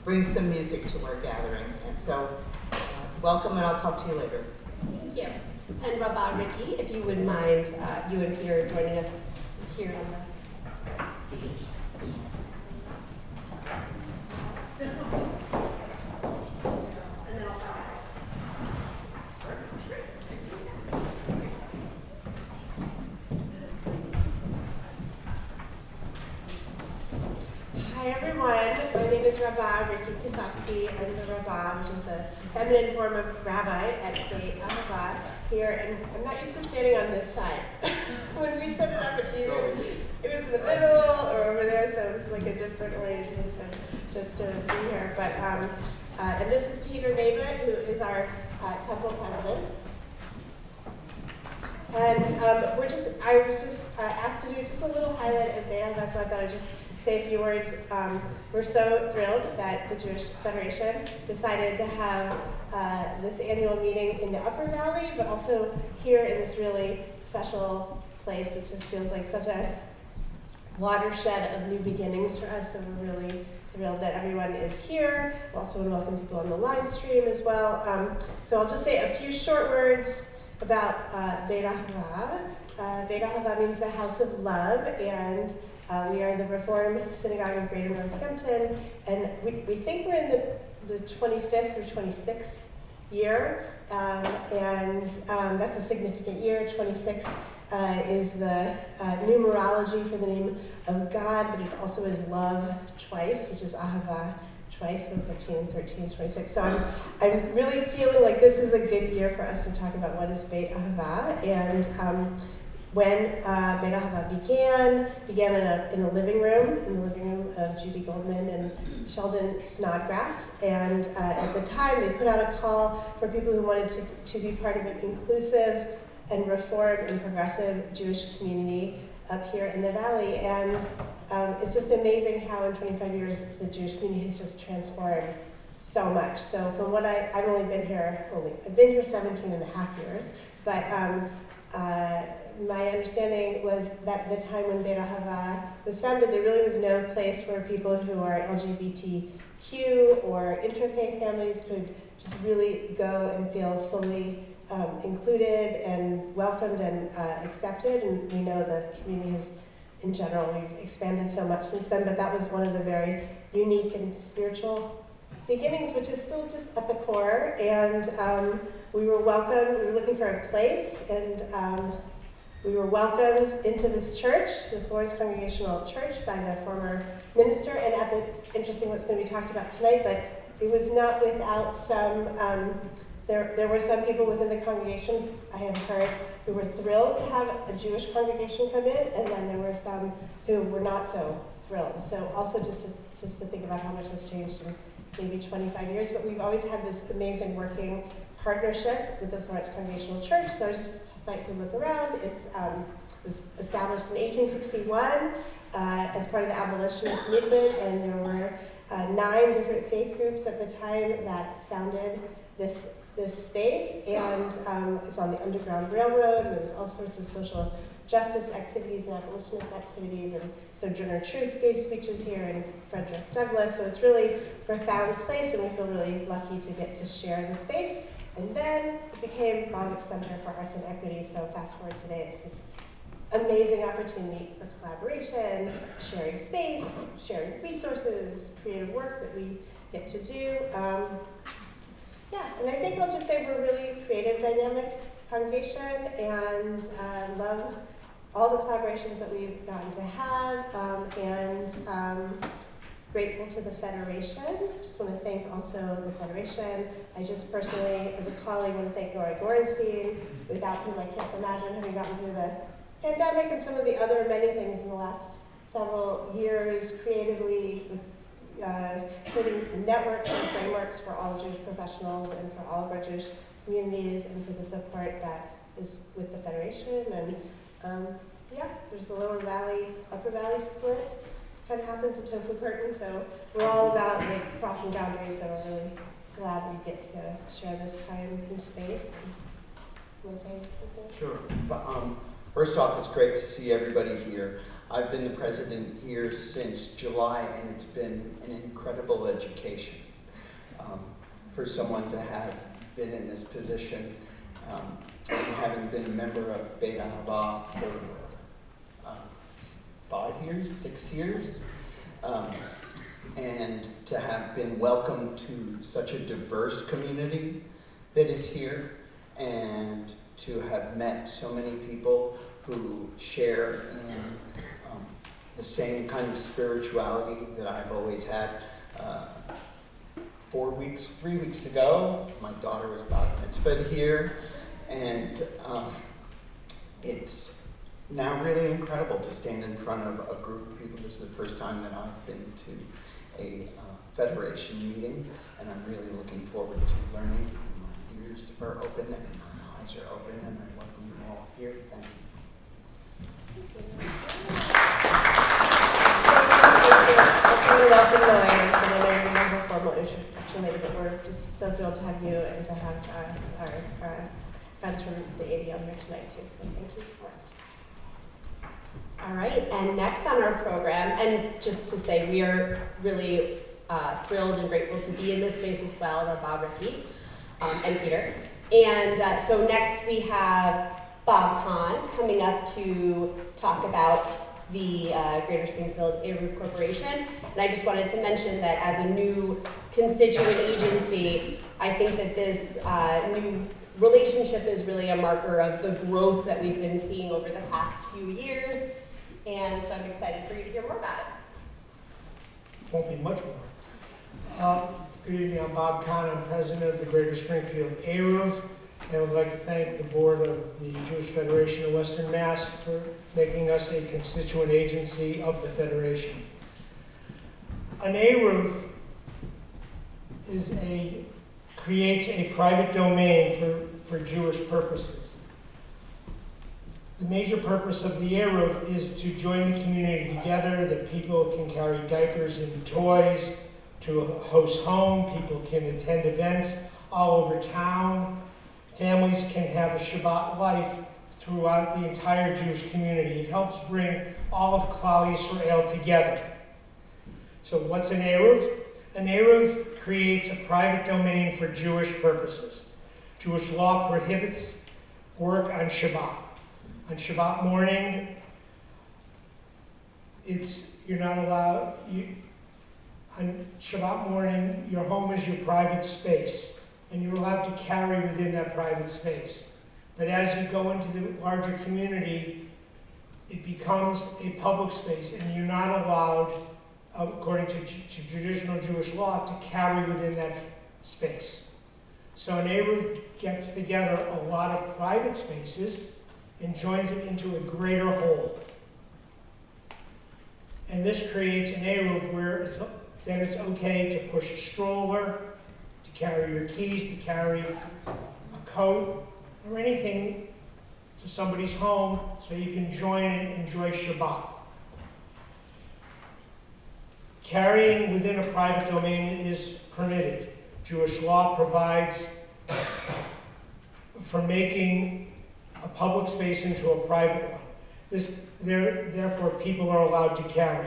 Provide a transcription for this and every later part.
Bring some music to our gathering. And so, welcome, and I'll talk to you later. Thank you. And Rabbi Ricky, if you would mind, you and Peter joining us here on the stage. And then I'll start. Hi everyone, my name is Rabbi Ricky Kosofsky. I'm the Rabbi, which is the feminine form of rabbi at Beit Ahavah here, and I'm not used to standing on this side. When we set it up at you, it was in the middle or over there, so it's like a different orientation just to be here. But and this is Peter Nabet, who is our temple president. And I was just asked to do just a little highlight of Beit Ahavah, so I thought I'd just say a few words. We're so thrilled that the Jewish Federation decided to have this annual meeting in the Upper Valley, but also here in this really special place, which just feels like such a watershed of new beginnings for us. So we're really thrilled that everyone is here. We also want to welcome people on the live stream as well. So I'll just say a few short words about Beit Ahavah. Beit Ahavah means the house of love, and we are the Reformed Synagogue of Greater Northampton, and we think we're in the 25th or 26th year, and that's a significant year. 26 is the numerology for the name of God, but it also is love twice, which is Ahavah twice, so 13 and 13 is 26. So I'm really feeling like this is a good year for us to talk about what is Beit Ahavah, and when Beit Ahavah began in the living room of Judy Goldman and Sheldon Snodgrass. And at the time, they put out a call for people who wanted to be part of an inclusive and reformed and progressive Jewish community up here in the Valley. And it's just amazing how in 25 years, the Jewish community has just transformed so much. So from what I've been here 17 and a half years, but my understanding was that at the time when Beit Ahavah was founded, there really was no place where people who are LGBTQ or interfaith families could just really go and feel fully included and welcomed and accepted. And we know the community has, in general, we've expanded so much since then, but that was one of the very unique and spiritual beginnings, which is still just at the core. And we were welcomed, we were looking for a place, and we were welcomed into this church, the Florence Congregational Church, by the former minister. And it's interesting what's going to be talked about tonight, but it was not without some, there were some people within the congregation, I have heard, who were thrilled to have a Jewish congregation come in, and then there were some who were not so thrilled. So also just to think about how much has changed in maybe 25 years, but we've always had this amazing working partnership with the Florence Congregational Church. So I just thought you could look around. It was established in 1861 as part of the abolitionist movement, and there were 9 different faith groups at the time that founded this space, and it's on the Underground Railroad, and there was all sorts of social justice activities and abolitionist activities, and Sojourner Truth gave speeches here, and Frederick Douglass. So it's really a profound place, and we feel really lucky to get to share the space. And then it became Bombyx Center for Arts and Equity, so fast forward today, it's this amazing opportunity for collaboration, sharing space, sharing resources, creative work that we get to do. And I think I'll just say we're a really creative, dynamic congregation, and love all the collaborations that we've gotten to have, and grateful to the Federation. Just want to thank also the Federation. I just personally, as a colleague, want to thank Noah Aronson, without whom I can't imagine having gotten through the pandemic and some of the other many things in the last several years creatively, putting networks and frameworks for all Jewish professionals and for all of our Jewish communities, and for the support that is with the Federation. And there's the Lower Valley, Upper Valley split. Kind of happens the tofu curtain, so we're all about crossing boundaries, so we're really glad we get to share this time in space. You want to say something? Sure. But, first off, it's great to see everybody here. I've been the president here since July, and it's been an incredible education for someone to have been in this position, and having been a member of Beit Ahavah for 5 years, 6 years, and to have been welcomed to such a diverse community that is here, and to have met so many people who share in the same kind of spirituality that I've always had. 3 weeks ago, my daughter was about mitzvah here, and it's now really incredible to stand in front of a group of people. This is the first time that I've been to a federation meeting, and I'm really looking forward to learning. My ears are open and my eyes are open, and I welcome you all here. Thank you. I want to welcome Noah Aronson. I know you're going to have a formal introduction later, but we're just so thrilled to have you and to have our friends from the ADL here tonight too. So thank you so much. All right, and next on our program, and just to say we are really thrilled and grateful to be in this space as well, Rabbi Ricky and Peter. And so next we have Bob Kahn coming up to talk about the Greater Springfield Eruv Corporation. And I just wanted to mention that as a new constituent agency, I think that this new relationship is really a marker of the growth that we've been seeing over the past few years. And so I'm excited for you to hear more about it. Won't be much more. Good evening, I'm Bob Kahn, I'm president of the Greater Springfield Eruv, and I would like to thank the board of the Jewish Federation of Western Mass for making us a constituent agency of the Federation. An Eruv creates a private domain for Jewish purposes. The major purpose of the Eruv is to join the community together, that people can carry diapers and toys to host home, people can attend events all over town, families can have a Shabbat life throughout the entire Jewish community. It helps bring all of Klal Yisrael together. So what's an Eruv? An Eruv creates a private domain for Jewish purposes. Jewish law prohibits work on Shabbat. On Shabbat morning, you're not allowed. On Shabbat morning, your home is your private space, and you're allowed to carry within that private space. But as you go into the larger community, it becomes a public space, and you're not allowed, according to traditional Jewish law, to carry within that space. So an Eruv gets together a lot of private spaces and joins it into a greater whole. And this creates an Eruv where it's okay to push a stroller, to carry your keys, to carry a coat, or anything to somebody's home so you can join and enjoy Shabbat. Carrying within a private domain is permitted. Jewish law provides for making a public space into a private one. Therefore, people are allowed to carry.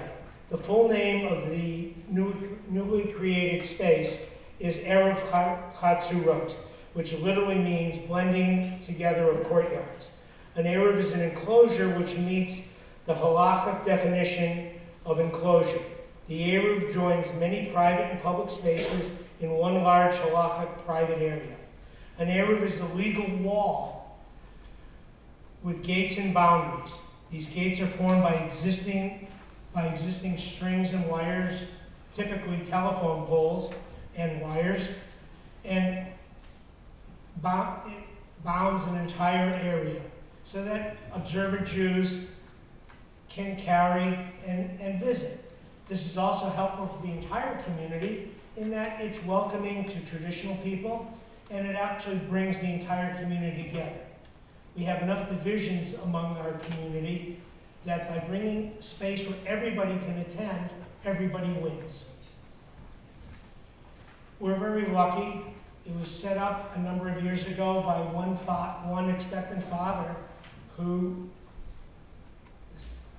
The full name of the newly created space is Eruv Chatzurot, which literally means blending together of courtyards. An Eruv is an enclosure which meets the halachic definition of enclosure. The Eruv joins many private and public spaces in one large halachic private area. An Eruv is a legal wall with gates and boundaries. These gates are formed by existing strings and wires, typically telephone poles and wires, and it bounds an entire area so that observant Jews can carry and visit. This is also helpful for the entire community in that it's welcoming to traditional people, and it actually brings the entire community together. We have enough divisions among our community that by bringing space where everybody can attend, everybody wins. We're very lucky. It was set up a number of years ago by one expectant father who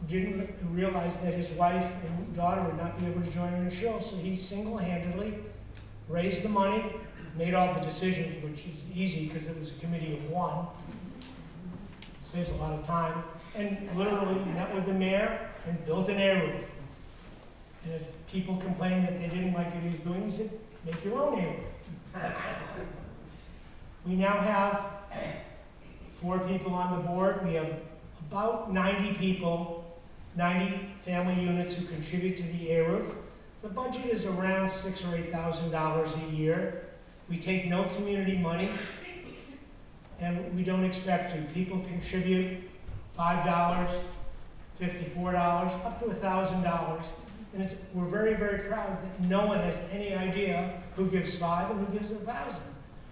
didn't realize that his wife and daughter would not be able to join in the show, so he single-handedly raised the money, made all the decisions, which is easy because it was a committee of one. Saves a lot of time, and literally met with the mayor and built an air roof. And if people complained that they didn't like what he was doing, he said, make your own air roof. We now have 4 people on the board. We have about 90 people, 90 family units who contribute to the air roof. The budget is around $6,000 or $8,000 a year. We take no community money, and we don't expect to. People contribute $5, $54, up to $1,000. And we're very, very proud that no one has any idea who gives $5 and who gives $1,000.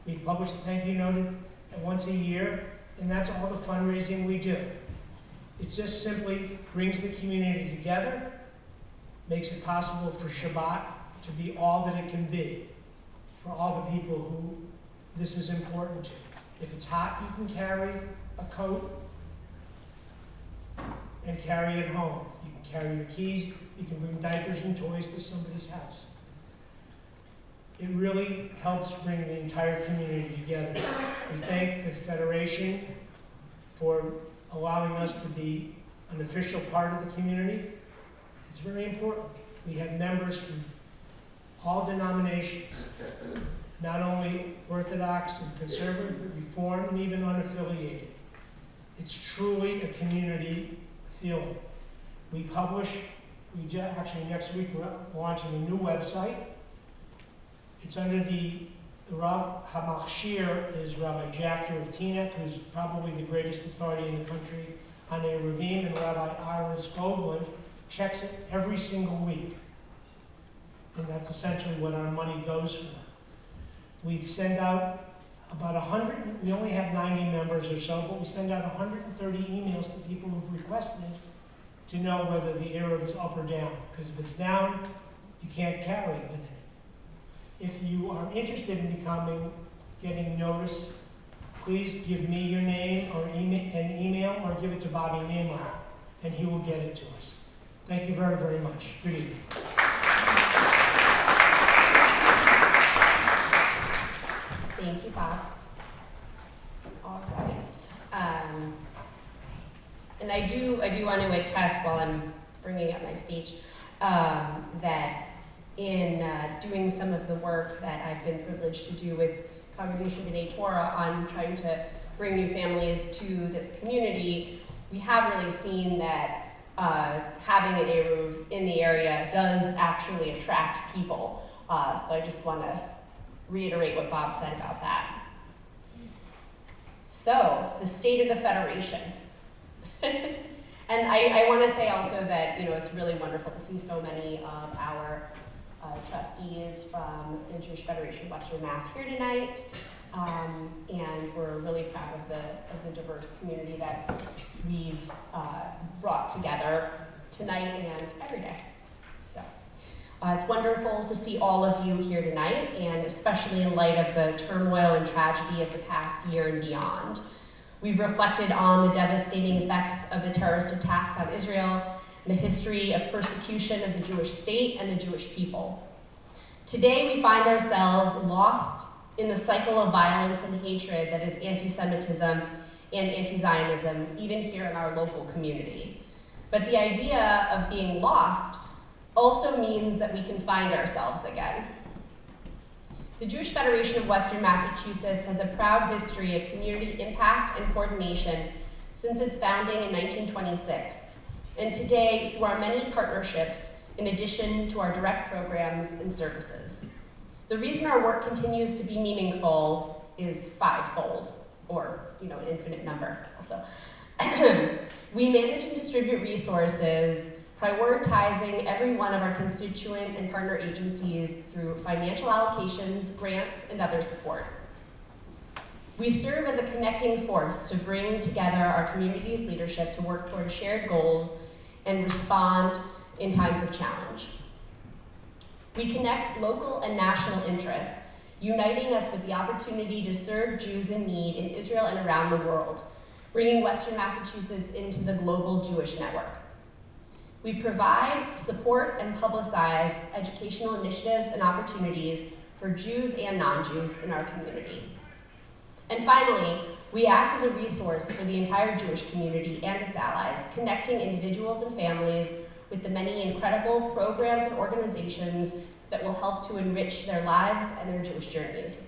We publish the thank you note once a year, and that's all the fundraising we do. It just simply brings the community together, makes it possible for Shabbat to be all that it can be for all the people who this is important to. If it's hot, you can carry a coat and carry it home. You can carry your keys, you can bring diapers and toys to somebody's house. It really helps bring the entire community together. We thank the Federation for allowing us to be an official part of the community. It's very important. We have members from all denominations, not only Orthodox and conservative, but Reformed and even unaffiliated. It's truly a community feeling. We publish, actually next week we're launching a new website. It's under the Rav HaMachshir is Rabbi Jack of Teaneck, who's probably the greatest authority in the country on Eruvim, and Rabbi Aaron checks it every single week. And that's essentially what our money goes for. We send out about 100, we only have 90 members or so, but we send out 130 emails to people who've requested it to know whether the Eruv is up or down. Because if it's down, you can't carry it with it. If you are interested in getting notice, please give me your name or an email, or give it to Bobby Nemo, and he will get it to us. Thank you very, very much. Good evening. Thank you, Bob. All right. And I do want to attest, while I'm bringing up my speech, that in doing some of the work that I've been privileged to do with Congregation B'nai Torah on trying to bring new families to this community, we have really seen that having an Eruv in the area does actually attract people. So I just want to reiterate what Bob said about that. So, the state of the Federation. And I want to say also that, it's really wonderful to see so many of our trustees from the Jewish Federation of Western Mass here tonight. And we're really proud of the diverse community that we've brought together tonight and every day. So it's wonderful to see all of you here tonight, and especially in light of the turmoil and tragedy of the past year and beyond. We've reflected on the devastating effects of the terrorist attacks on Israel and the history of persecution of the Jewish state and the Jewish people. Today we find ourselves lost in the cycle of violence and hatred that is anti-Semitism and anti-Zionism, even here in our local community. But the idea of being lost also means that we can find ourselves again. The Jewish Federation of Western Massachusetts has a proud history of community impact and coordination since its founding in 1926, and today through our many partnerships, in addition to our direct programs and services. The reason our work continues to be meaningful is fivefold, or an infinite number also. We manage and distribute resources, prioritizing every one of our constituent and partner agencies through financial allocations, grants, and other support. We serve as a connecting force to bring together our community's leadership to work toward shared goals and respond in times of challenge. We connect local and national interests, uniting us with the opportunity to serve Jews in need in Israel and around the world, bringing Western Massachusetts into the global Jewish network. We provide, support, and publicize educational initiatives and opportunities for Jews and non-Jews in our community. And finally, we act as a resource for the entire Jewish community and its allies, connecting individuals and families with the many incredible programs and organizations that will help to enrich their lives and their Jewish journeys.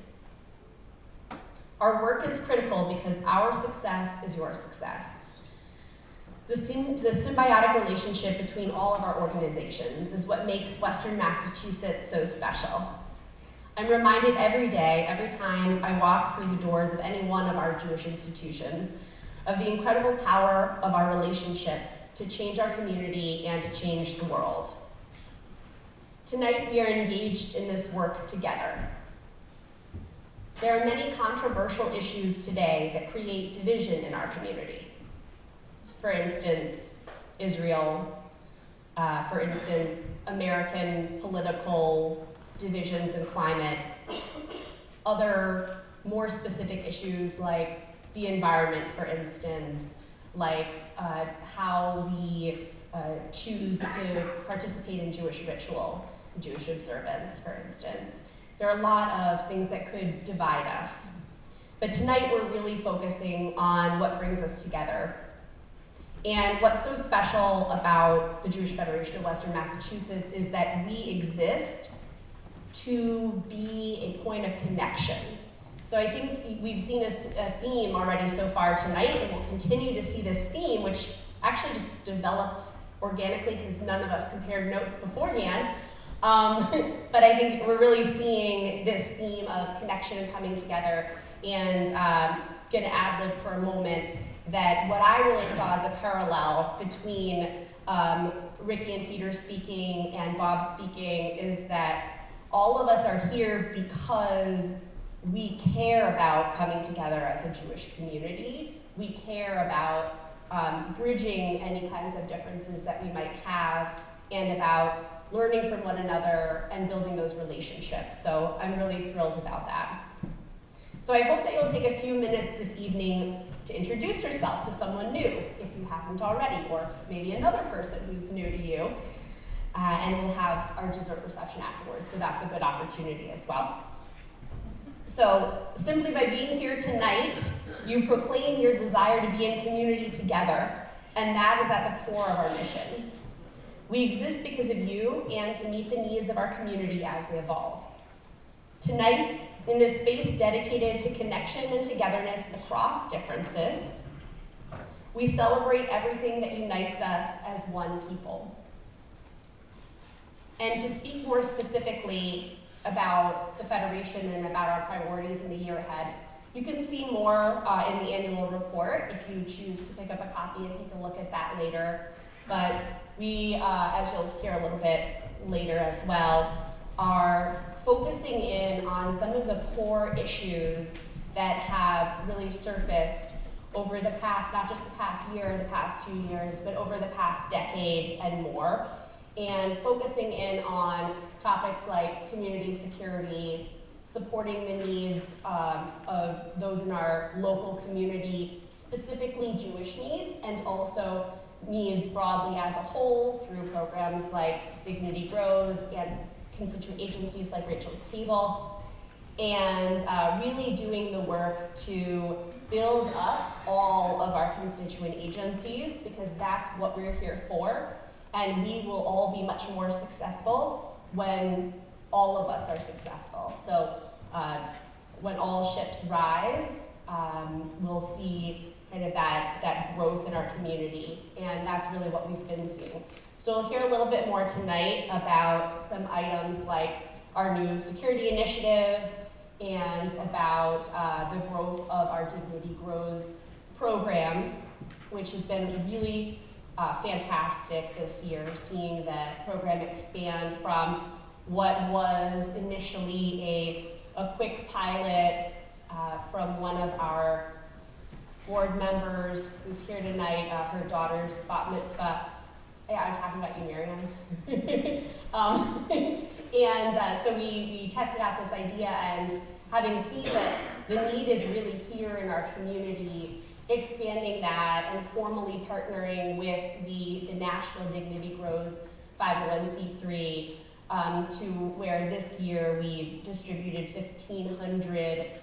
Our work is critical because our success is your success. The symbiotic relationship between all of our organizations is what makes Western Massachusetts so special. I'm reminded every day, every time I walk through the doors of any one of our Jewish institutions, of the incredible power of our relationships to change our community and to change the world. Tonight, we are engaged in this work together. There are many controversial issues today that create division in our community. For instance, Israel, for instance, American political divisions and climate, other more specific issues like the environment, for instance, like how we choose to participate in Jewish ritual, Jewish observance, for instance. There are a lot of things that could divide us. But tonight we're really focusing on what brings us together. And what's so special about the Jewish Federation of Western Massachusetts is that we exist to be a point of connection. So I think we've seen a theme already so far tonight, and we'll continue to see this theme, which actually just developed organically because none of us compared notes beforehand. But I think we're really seeing this theme of connection and coming together, and gonna ad-lib for a moment that what I really saw as a parallel between Ricky and Peter speaking and Bob speaking is that all of us are here because we care about coming together as a Jewish community. We care about bridging any kinds of differences that we might have, and about learning from one another and building those relationships. So I'm really thrilled about that. So I hope that you'll take a few minutes this evening to introduce yourself to someone new, if you haven't already, or maybe another person who's new to you. And we'll have our dessert reception afterwards, so that's a good opportunity as well. So simply by being here tonight, you proclaim your desire to be in community together, and that is at the core of our mission. We exist because of you and to meet the needs of our community as they evolve. Tonight, in this space dedicated to connection and togetherness across differences, we celebrate everything that unites us as one people. And to speak more specifically about the Federation and about our priorities in the year ahead, you can see more in the annual report if you choose to pick up a copy and take a look at that later. But we, as you'll hear a little bit later as well, are focusing in on some of the core issues that have really surfaced over the past, not just the past year, the past 2 years, but over the past decade and more, and focusing in on topics like community security, supporting the needs of those in our local community, specifically Jewish needs, and also needs broadly as a whole through programs like Dignity Grows and constituent agencies like Rachel's Table, and really doing the work to build up all of our constituent agencies, because that's what we're here for, and we will all be much more successful when all of us are successful. So when all ships rise, we'll see kind of that growth in our community, and that's really what we've been seeing. So we'll hear a little bit more tonight about some items like our new security initiative and about the growth of our Dignity Grows program, which has been really fantastic this year, seeing the program expand from what was initially a quick pilot from one of our board members who's here tonight, her daughter's bat mitzvah. Yeah, I'm talking about you, Miriam. So we tested out this idea, and having seen that the need is really here in our community, expanding that and formally partnering with the National Dignity Grows 501c3 to where this year we've distributed 1,500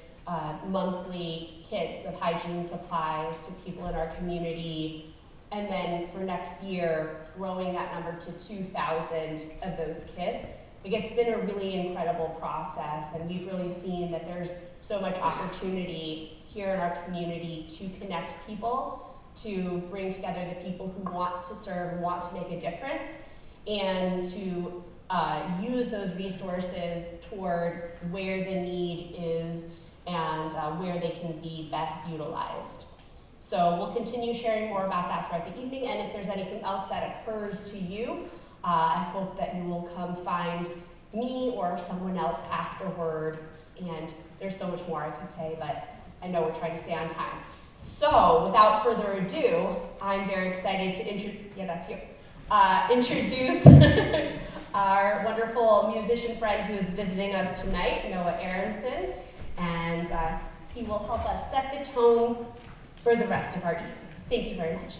monthly kits of hygiene supplies to people in our community. And then for next year, growing that number to 2,000 of those kits. Like, it's been a really incredible process, and we've really seen that there's so much opportunity here in our community to connect people, to bring together the people who want to serve and want to make a difference, and to use those resources toward where the need is and where they can be best utilized. So we'll continue sharing more about that throughout the evening, and if there's anything else that occurs to you, I hope that you will come find me or someone else afterward, and there's so much more I could say, but I know we're trying to stay on time. So without further ado, I'm very excited to introduce our wonderful musician friend who is visiting us tonight, Noah Aronson, and he will help us set the tone for the rest of our evening. Thank you very much.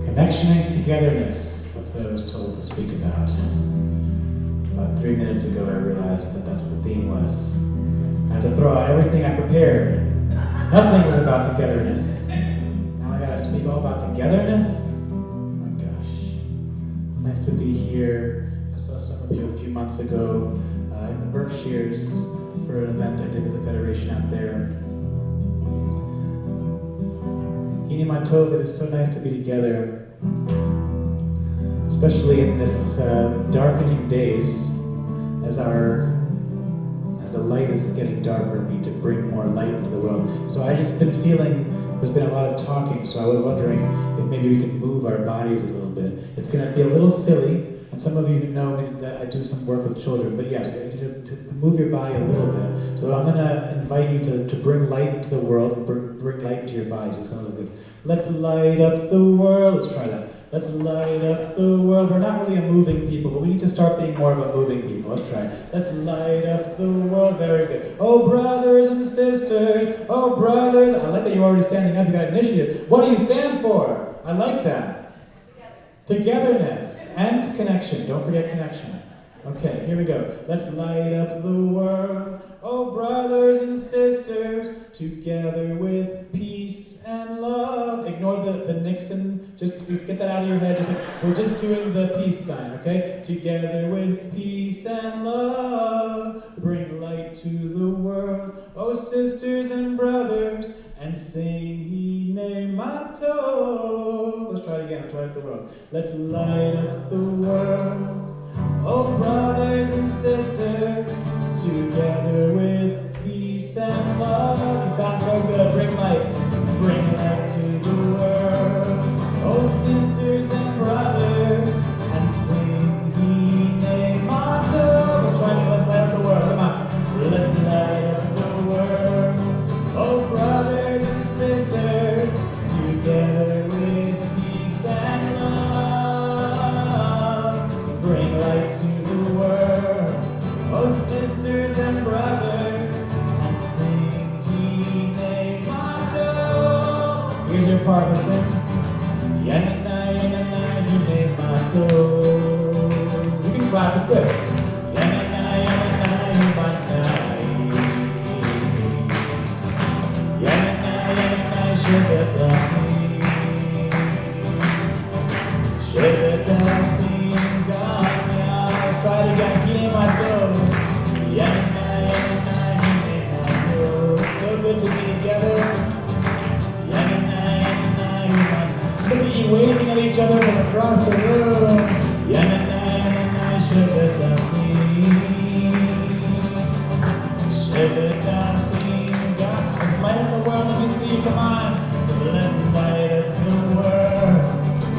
Connection and togetherness, that's what I was told to speak about. About 3 minutes ago I realized that that's what the theme was. I had to throw out everything I prepared. Nothing was about togetherness. Now I gotta speak all about togetherness? Oh my gosh. Nice to be here. I saw some of you a few months ago in the Berkshires for an event I did with the Federation out there. Hini Matov, it is so nice to be together, especially in this darkening days, as the light is getting darker. We need to bring more light into the world. So I just been feeling there's been a lot of talking. So I was wondering if maybe we can move our bodies a little bit. It's going to be a little silly, and some of you know me that I do some work with children. But yes, to move your body a little bit. So I'm going to invite you to bring light into the world and bring light into your bodies. It's going to look like this. Let's light up the world. Let's try that. Let's light up the world. We're not really a moving people, but we need to start being more of a moving people. Let's try it. Let's light up the world. Very good. Oh, brothers and sisters. Oh, brothers. I like that you're already standing up. You got initiative. What do you stand for? I like that. Togetherness and connection. Don't forget connection. Okay, here we go. Let's light up the world. Oh, brothers and sisters, together with peace and love. Ignore the Nixon. Just get that out of your head. We're just doing the peace sign, okay? Together with peace and love, bring light to the world. Oh, sisters and brothers, and sing Hine Matov. Let's try it again. Let's light up the world. Let's light up the world. Oh, brothers and sisters, together with peace and love. You sound so good. Bring light to the world. Oh, sisters and brothers, and sing Hine Matov. Let's try it. Let's light up the world. Come on. Let's light up the world. Oh, brothers and sisters, together with peace and love, bring light to the world. Oh, sisters and brothers, and sing Hine Matov. Here's your part, listen. Yanana, yanana, Hine Matov. You can clap, it's good. Yanana, yanana, Hine Matov. Yanana, yanana, Shabbatami. Shabbatami, Ganya. Let's try it again. Hine Matov. Yanana, yanana, Hine Matov. So good to be together. Yanana, yanana, Hine Matov. Look at you waving at each other from across the room. Yanana, yanana, Shabbatami. Shabbatami, God. Let's light up the world. Let me see you. Come on. Let's light up the world.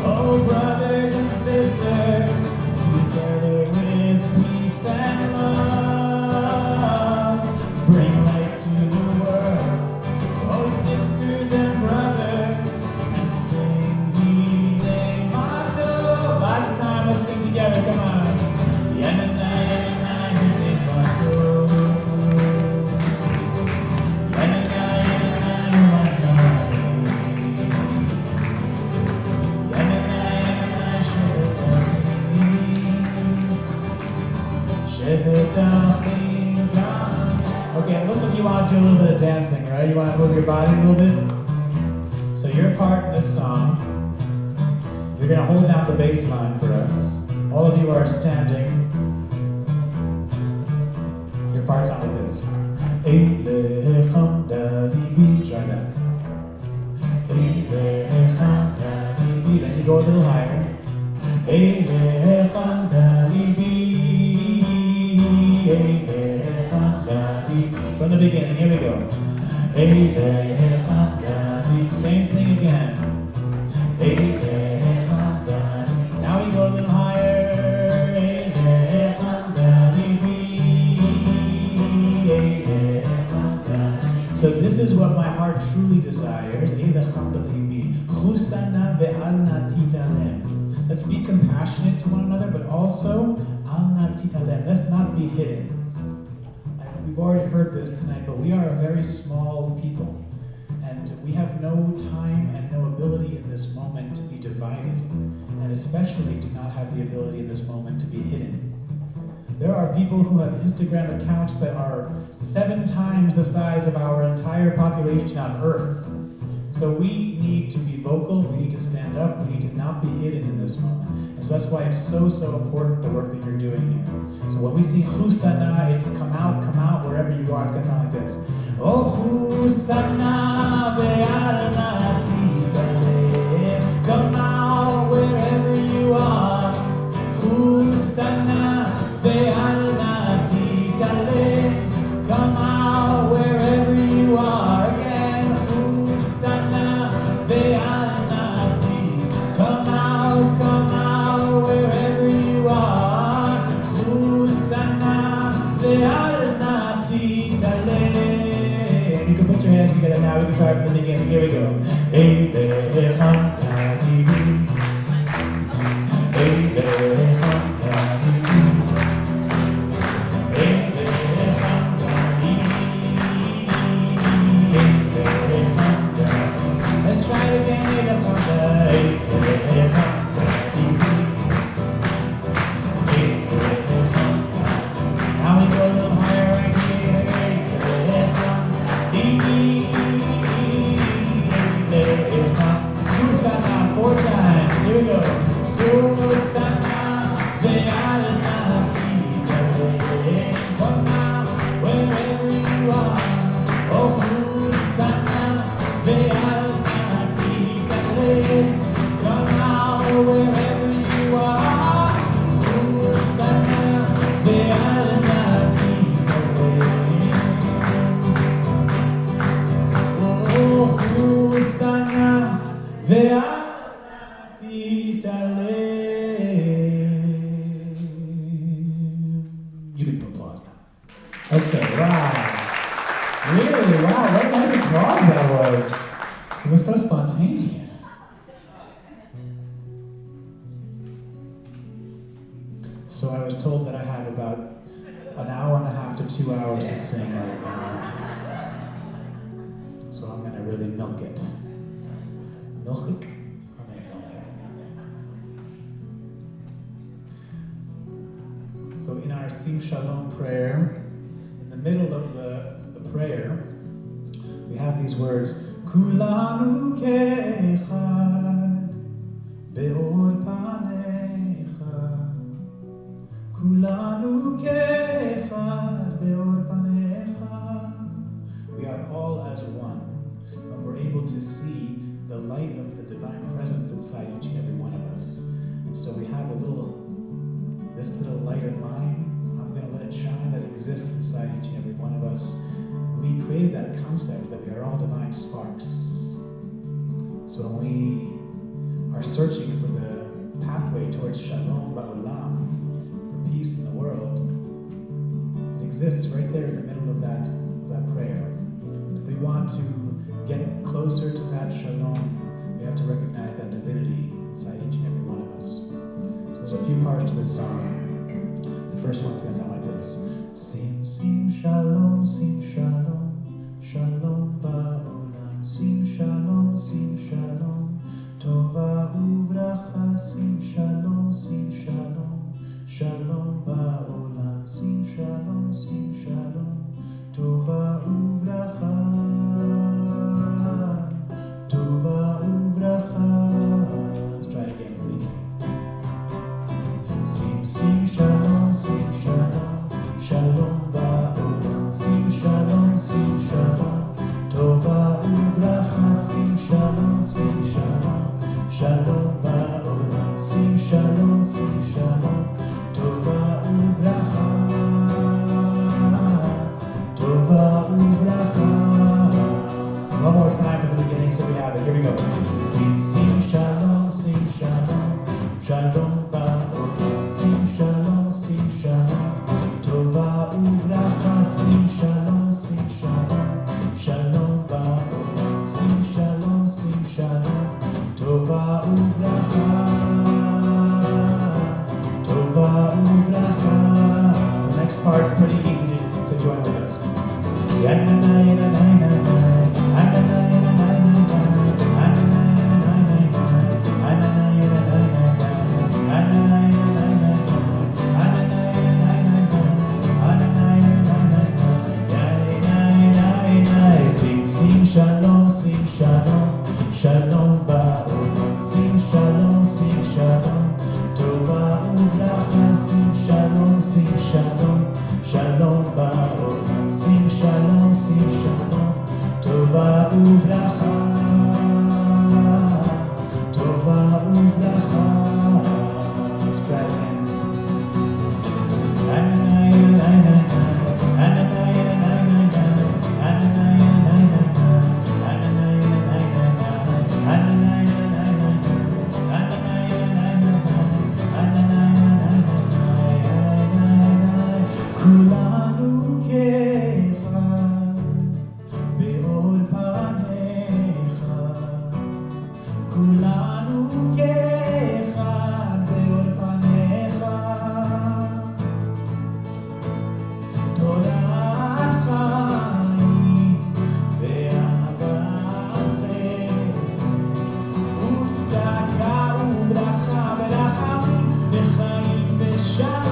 Oh, brothers and sisters, together do a little bit of dancing, right? You want to move your body a little bit? So your part in this song, you're going to hold down the bass line for us. All of you are standing. Your part's on like this. Try that. Then you go a little higher. From the beginning, here we go. Same thing again. Now we go a little higher. So this is what my heart truly desires. Let's be compassionate to one another, but also let's not be hidden. We've already heard this tonight, but we are a very small people, and we have no time and no ability in this moment to be divided, and especially do not have the ability in this moment to be hidden. There are people who have Instagram accounts that are 7 times the size of our entire population on Earth. So we need to be vocal, we need to stand up, we need to not be hidden in this moment. And so that's why it's so important, the work that you're doing here. So when we sing Hosanna, it's come out, wherever you are, it's going to sound like this. Oh, Hosanna, Be'adonai Titale. Come out, wherever you are. Hosanna, Be'adonai Titale. Come out, wherever you are. Again, Hosanna, Be'adonai Titale. Come out, wherever you are. Hosanna, Be'adonai Titale. You can put your hands together now. We can try it from the beginning. Here we go. Let's try it again. Now we go a little higher right here. Hosanna 4 times. Here we go. Hosanna, Be'adonai Titale. Come out, wherever you are. Oh, Hosanna, Be'adonai Titale. Come out, wherever you are. Hosanna, Be'adonai Titale. Oh, Hosanna, Be'adonai Titale. You can applause now. Okay, wow. Really, wow, what a nice applause that was. It was so spontaneous. So I was told that I have about an hour and a half to 2 hours to sing right now. So I'm going to really milk it. Milk it? I'm going to milk it. So in our Sim Shalom prayer, in the middle of the prayer, we have these words, Kulanu ke'echad be'or panecha. Kulanu ke'echad be'or panecha. We are all as one, and we're able to see the light of the divine presence inside each and every one of us. And so we have this little light of mine, I'm going to let it shine, that exists inside each and every one of us. We created that concept that we are all divine sparks. So when we are searching for the pathway towards Shalom Ba'olam, for peace in the world, it exists right there in the middle of that prayer. If we want to get closer to that Shalom, we have to recognize that divinity inside each and every one of us. So there's a few parts to this song. The first one's going to sound like this. Sim, sim, shalom, shalom ba'olam. Sim, shalom, tova uvracha. Sim, shalom, shalom ba'olam. Sim, shalom, tova uvracha. Sing, sing shalom, sing shalom, shalom ba'olam. Sing shalom, tova uvracha. Sing shalom, shalom ba'olam. Sing shalom, tova uvracha. Tova uvracha. The next part's pretty easy to join with us. Sing, sing shalom, shalom ba'olam. Sing shalom, tova uvracha. Sing shalom, shalom ba'olam. Sing shalom, tova uvracha. Tova uvracha. Let's try it again. כולנו כאחד באור פניך, כולנו כאחד באור פניך, תורת חיים ואהבת חסד וצדקה וברכה ורחמים וחיים ושלום.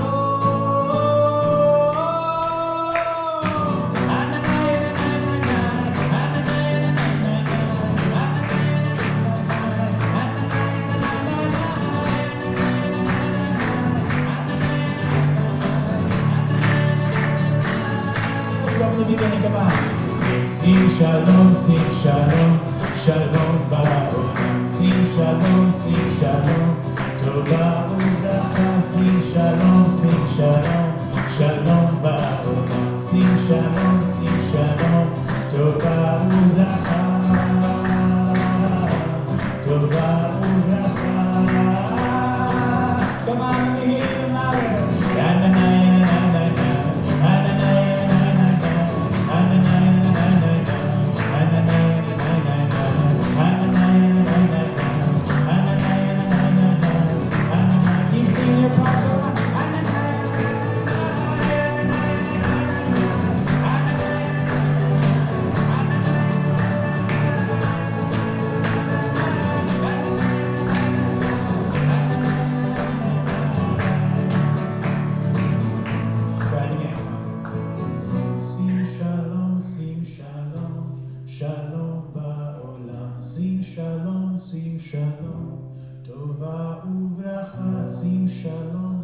Sing shalom, shalom ba'olam. Sing shalom, tova uvracha. Sing shalom, shalom ba'olam. Sing shalom, tova uvracha. Tova uvracha. Come on, let me hear you louder. Keep singing your part. Try it again. Sing shalom, shalom ba'olam. Sing shalom, tova uvracha. Sing shalom,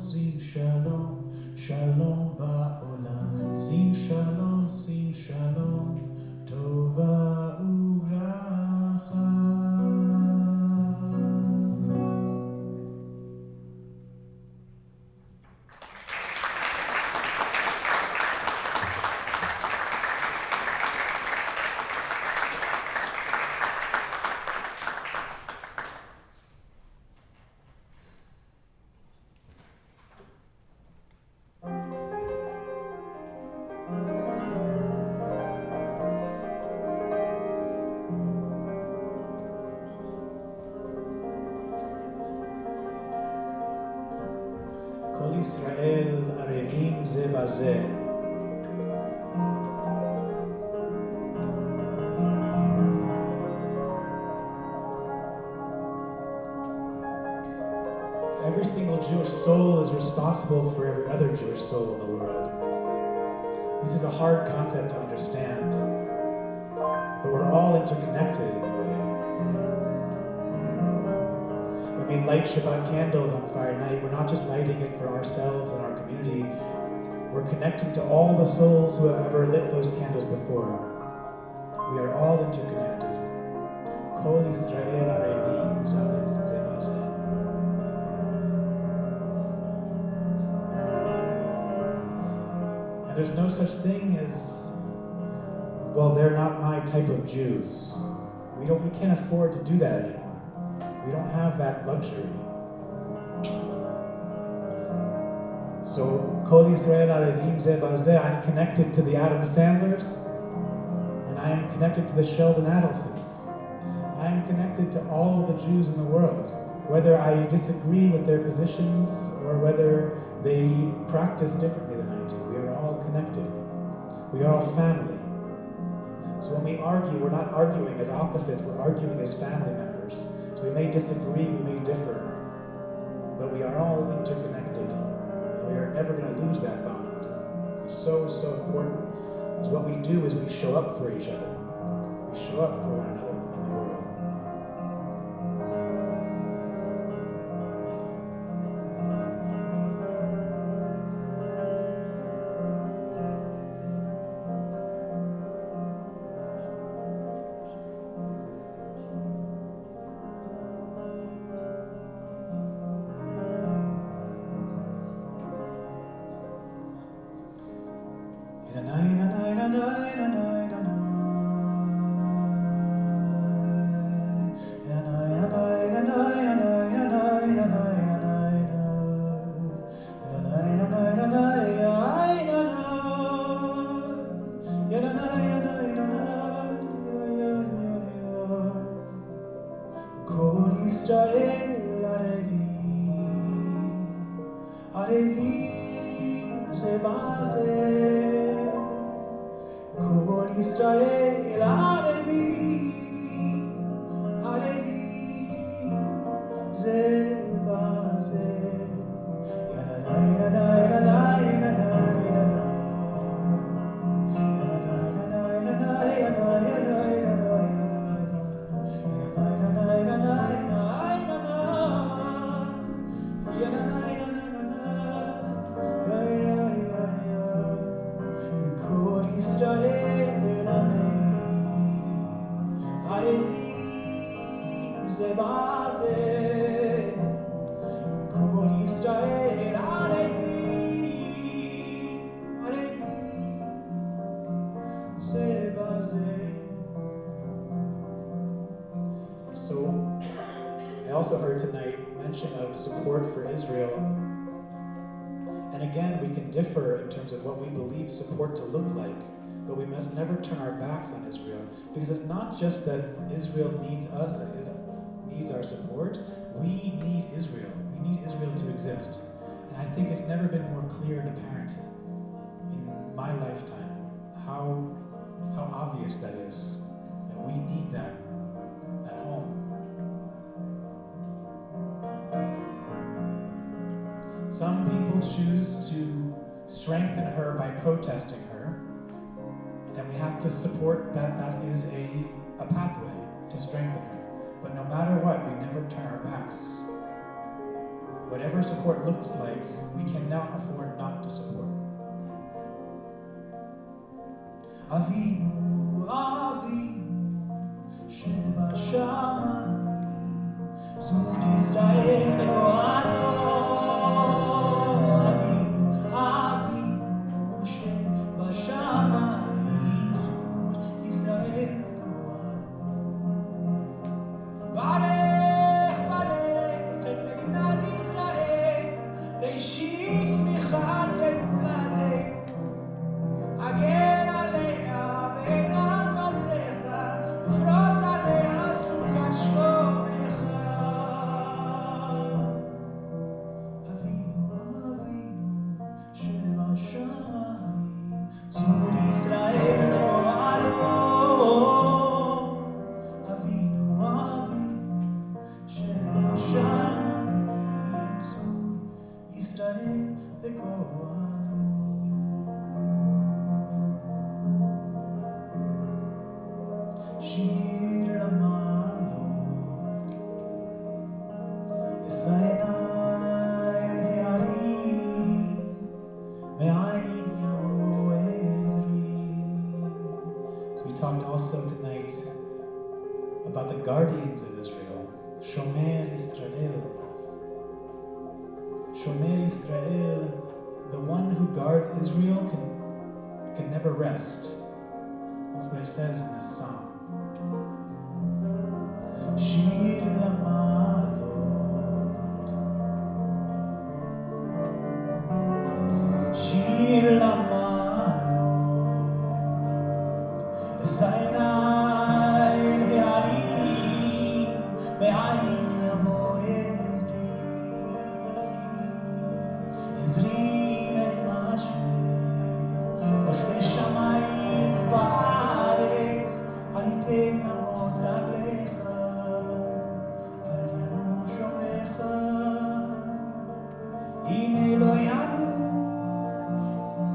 shalom ba'olam. Sing shalom, tova uvracha. כל ישראל ערבים זה בזה. Every single Jewish soul is responsible for every other Jewish soul in the world. This is a hard concept to understand, but we're all interconnected in a way. When we light Shabbat candles on Friday night, we're not just lighting it for ourselves and our community, we're connecting to all the souls who have ever lit those candles before. We are all interconnected. Kol Yisrael Arevim Zabez Zebazeh. And there's no such thing as, well, they're not my type of Jews. We can't afford to do that anymore. We don't have that luxury. So, Kol Yisrael Arevim Zeh Bazeh, I'm connected to the Adam Sandlers, and I am connected to the Sheldon Adelsons. I am connected to all the Jews in the world, whether I disagree with their positions or whether they practice differently than I do. We are all connected. We are all family. So when we argue, we're not arguing as opposites, we're arguing as family members. So we may disagree, we may differ, but we are all interconnected. And we are never going to lose that bond. It's so, so important. Because what we do is we show up for each other. We show up for one another in the world. So, I also heard tonight mention of support for Israel. And again, we can differ in terms of what we believe support to look like, but we must never turn our backs on Israel, because it's not just that Israel needs us and needs our support. We need Israel. We need Israel to exist. And I think it's never been more clear and apparent in my lifetime how obvious that is, that we need that at home. Some people choose to strengthen her by protesting her, and we have to support that. That is a pathway to strengthen her. But no matter what, we never turn our backs. Whatever support looks like, we cannot afford not to support. Avinu, Avinu, Sheba Shamayim, Zud Yisrael Begoalo. Avinu, Avinu, Sheba Shamayim, Zud Yisrael Begoalo. Barech, Barech, El Medinat Yisrael, Reishis Michal Gevuladeh, Again. Guardians of Israel, Shomer Israel. Shomer Israel, the one who guards Israel can never rest. That's what it says in this psalm. שיר למעלות, שיר למעלות, אשא עיני והרים, מאין יבוא עזרי, עזרי ממשה, עושה שמיים וארץ, אל ייתן עמוד רגליך, אל ינום שומרך, הנה לא ינום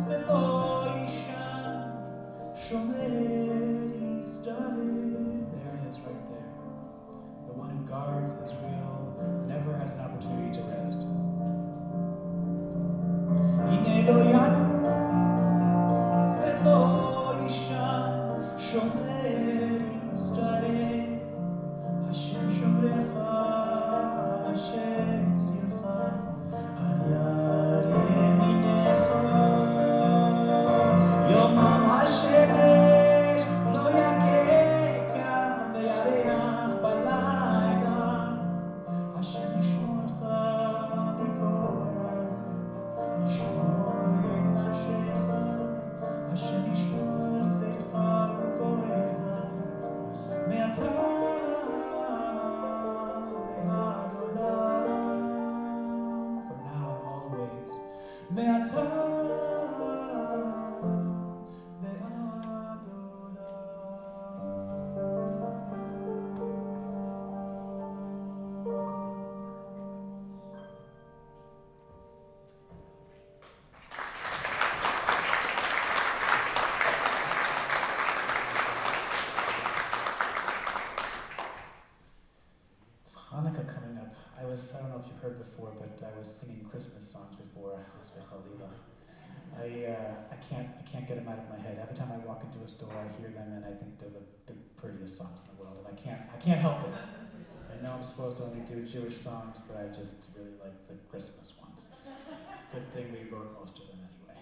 ולא יישן, שומר ישראל. There it is right there. The one who guards Israel never has an opportunity to rest. הנה לא ינום ולא יישן, שומר ישראל. השם שומרך, השם צילך, על יד ימינך. יומם השמש לא יככה, וירח בלילה. השם ישמורך בגולה, ישמור את נפשך, השם ישמור צאתך ובואך, מעתה ועד עולם. For now and always, מעתה ועד עולם. Hanukkah coming up. I don't know if you've heard before, but I was singing Christmas songs before. I can't get them out of my head. Every time I walk into a store, I hear them, and I think they're the prettiest songs in the world, and I can't help it. I know I'm supposed to only do Jewish songs, but I just really like the Christmas ones. Good thing we wrote most of them anyway.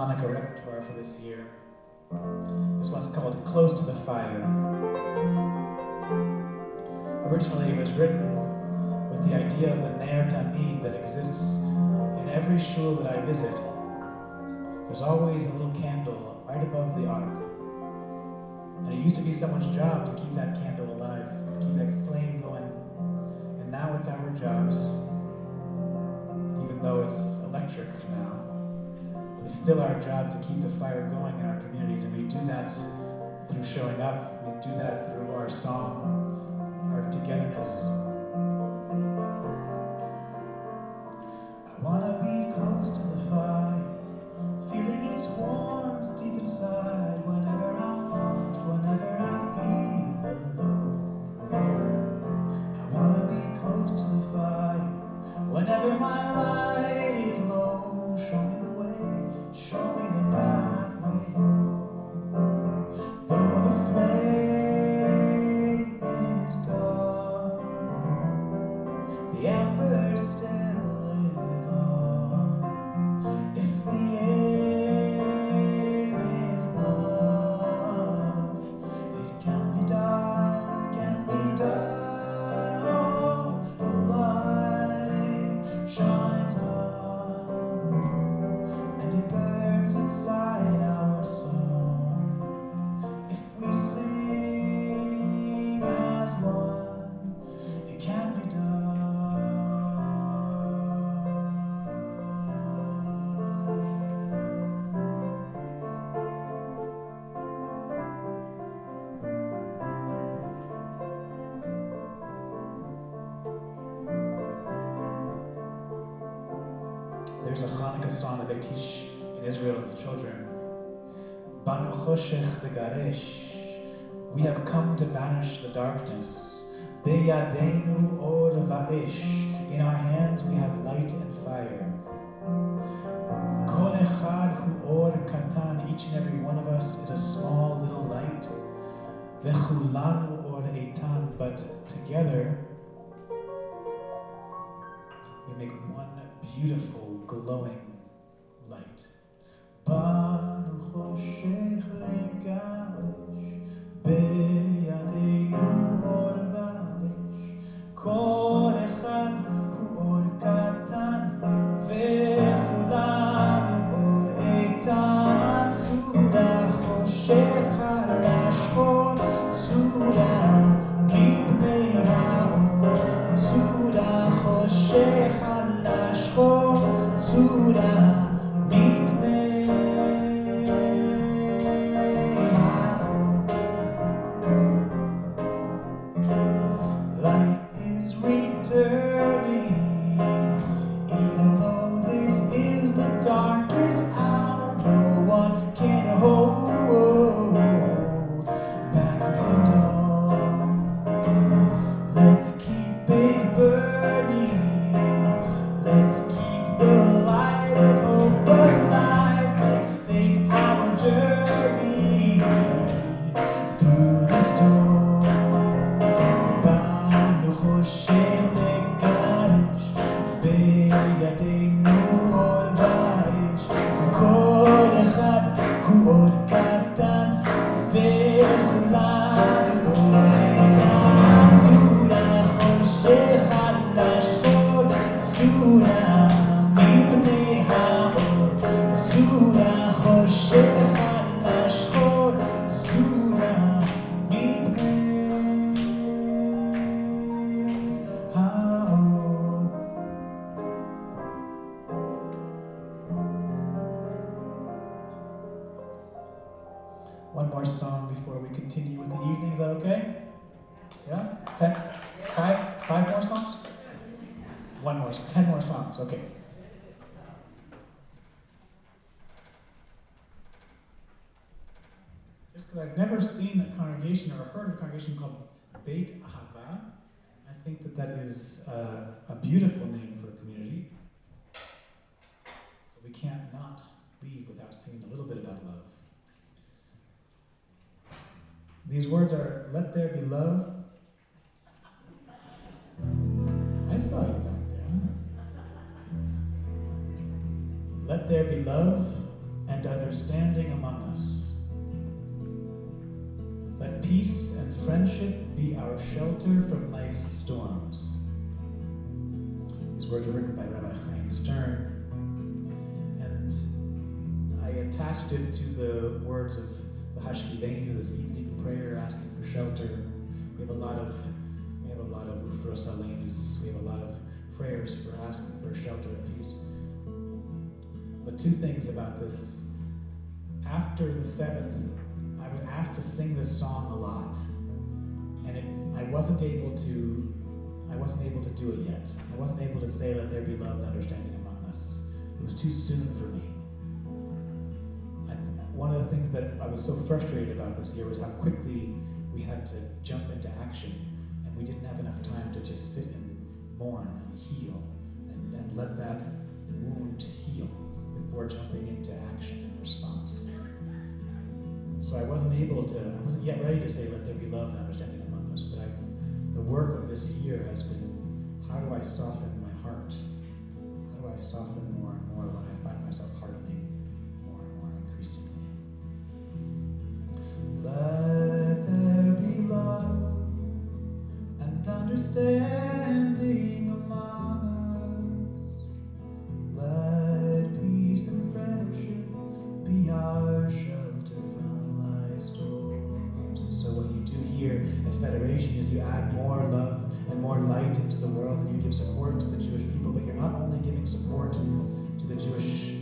Hanukkah repertoire for this year. This one's called Close to the Fire. Originally it was written with the idea of the Ner Tamid that exists in every shul that I visit. There's always a little candle right above the ark. And it used to be someone's job to keep that candle alive, to keep that flame going. And now it's our jobs, even though it's electric now. It's still our job to keep the fire going in our communities, and we do that through showing up. We do that through our song, our togetherness. I want to be close to the fire, feeling its warmth deep inside. Whenever I'm lost, whenever I feel alone, I want to be close to the fire. Whenever my light is low, show me the way, show me the pathway home. Though the flame is gone, There's a Hanukkah song that they teach in Israel as children. Banu choshech legaresh. We have come to banish the darkness. Beyadeinu or va'ish. In our hands we have light and fire. Kol echad hu or katan. Each and every one of us is a small little light. Vechulanu or eitan. But together we make one beautiful, glowing light. Banu choshech legaresh. Beyadeinu or va'ish. Kol echad hu or katan. Vechulanu or eitan. Suda choshech al ashchor. Suda mipnei ha'or. Suda choshech al ashchor. Suda mipnei ha'or. Light is returning, even though this is the darkest hour. No one can hold back the dawn. Let's keep it burning. Let's keep the light of hope alive. Make safe our journey through the storm. Banu choshech legaresh. Beyadeinu or va'ish. Kol echad hu or katan. Vechulanu or eitan. Suda choshech al ashchor. Suda mipnei ha'or. Suda choshech al ashchor. Suda mipnei ha'or. One more song before we continue with the evening. Is that okay? Yeah? 10? 5 more songs? 1 more, 10 more songs. Okay. Just because I've never seen a congregation or heard of a congregation called Beit Ahavah, I think that is a beautiful name for a community. So we can't not leave without singing a little bit about love. These words are, let there be love. I saw you back there. Let there be love and understanding among us. Let peace and friendship be our shelter from life's storms. These words were written by Rabbi Chaim Stern, and I attached it to the words of the Hashkivenu, this evening prayer asking for shelter. We have a lot of Ufros Alemus, we have a lot of prayers for asking for shelter and peace. But 2 things about this. After the 7th, I was asked to sing this song a lot, and I wasn't able to do it yet. I wasn't able to say, let there be love and understanding among us. It was too soon for me. One of the things that I was so frustrated about this year was how quickly we had to jump into action, and we didn't have enough time to just sit and mourn and heal and let that wound heal before jumping into action and response. So I wasn't yet ready to say, let there be love and understanding among us, but the work of this year has been, how do I soften my heart? How do I soften more and more when I find myself hardening more and more increasingly? Let there be love and understanding among us. Let peace and friendship be our shelter from life's storms. And so what you do here at Federation is you add more love and more light into the world, and you give support to the Jewish people, but you're not only giving support to the Jewish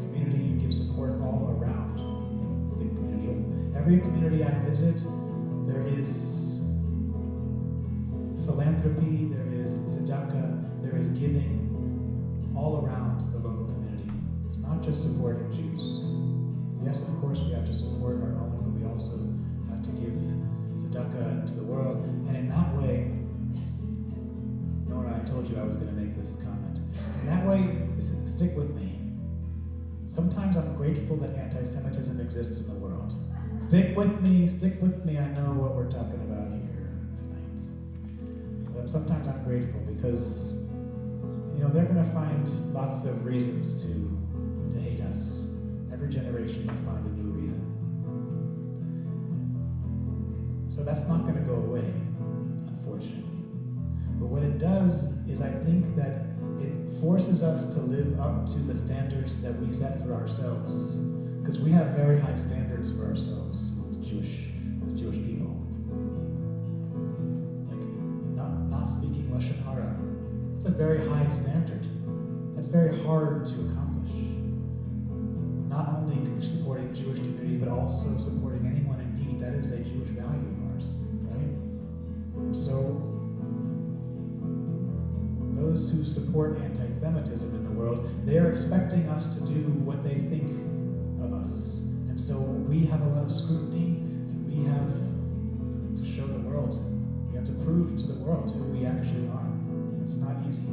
community, you give support all around the community. Every community I visit, there is philanthropy, there is tzedakah, there is giving all around the local community. not just supporting Jews. Yes, of course, we have to support our own, but we also have to give tzedakah to the world. And in that way, Nora, I told you I was going to make this comment. In that way, listen, stick with me. Sometimes I'm grateful that anti-Semitism exists in the world. Stick with me, I know what we're talking about here tonight. But sometimes I'm grateful because, they're going to find lots of reasons to hate us. Every generation will find a new reason. So that's not going to go away, unfortunately. But what it does is I think that it forces us to live up to the standards that we set for ourselves. Because we have very high standards for ourselves as Jewish people. Like not speaking Lashon Hara. It's a very high standard. That's very hard to accomplish. Not only supporting Jewish communities, but also supporting anyone in need. That is a Jewish value of ours, right? So, those who support anti-Semitism in the world, they are expecting us to do what they think of us. And so we have a lot of scrutiny, and we have to show the world. We have to prove to the world who we actually are. It's not easy.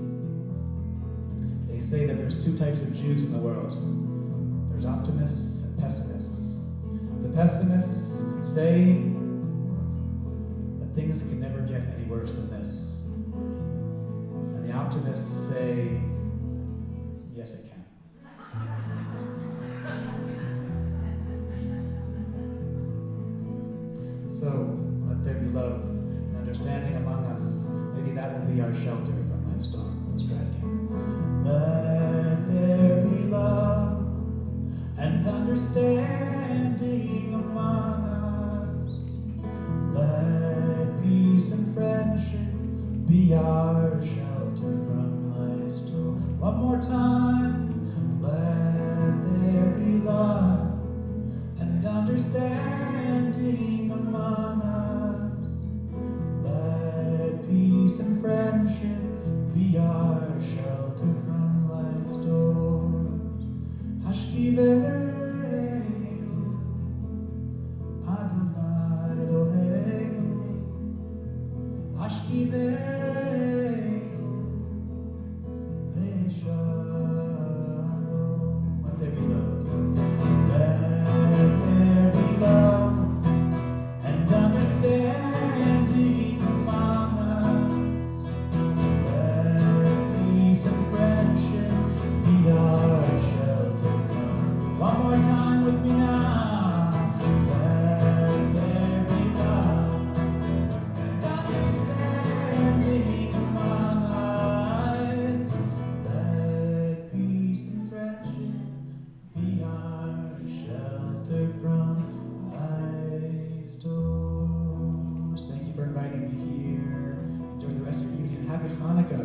They say that there's two types of Jews in the world. There's optimists and pessimists. The pessimists say that things can never get any worse than this. And the optimists say, yes, it can. So, let there be love and understanding among us. Maybe that will be our shelter from life's storm. Let's try it again. Let there be love and understanding among us. Let peace and friendship be our shelter from life's storm. One more time. Let there be love and understanding among us. Let peace and friendship be our shelter from life's storms. Hashkiveinu, Adonai Eloheinu. Hashkiveinu, Le'shalom. Let there be love. Let there be love and understanding among us. Let peace and friendship be our shelter from. One more time with me now. Let there be love and understanding among us. Let peace and friendship be our shelter from life's storms. Thank you for inviting me here. Enjoy the rest of your evening. Happy Hanukkah.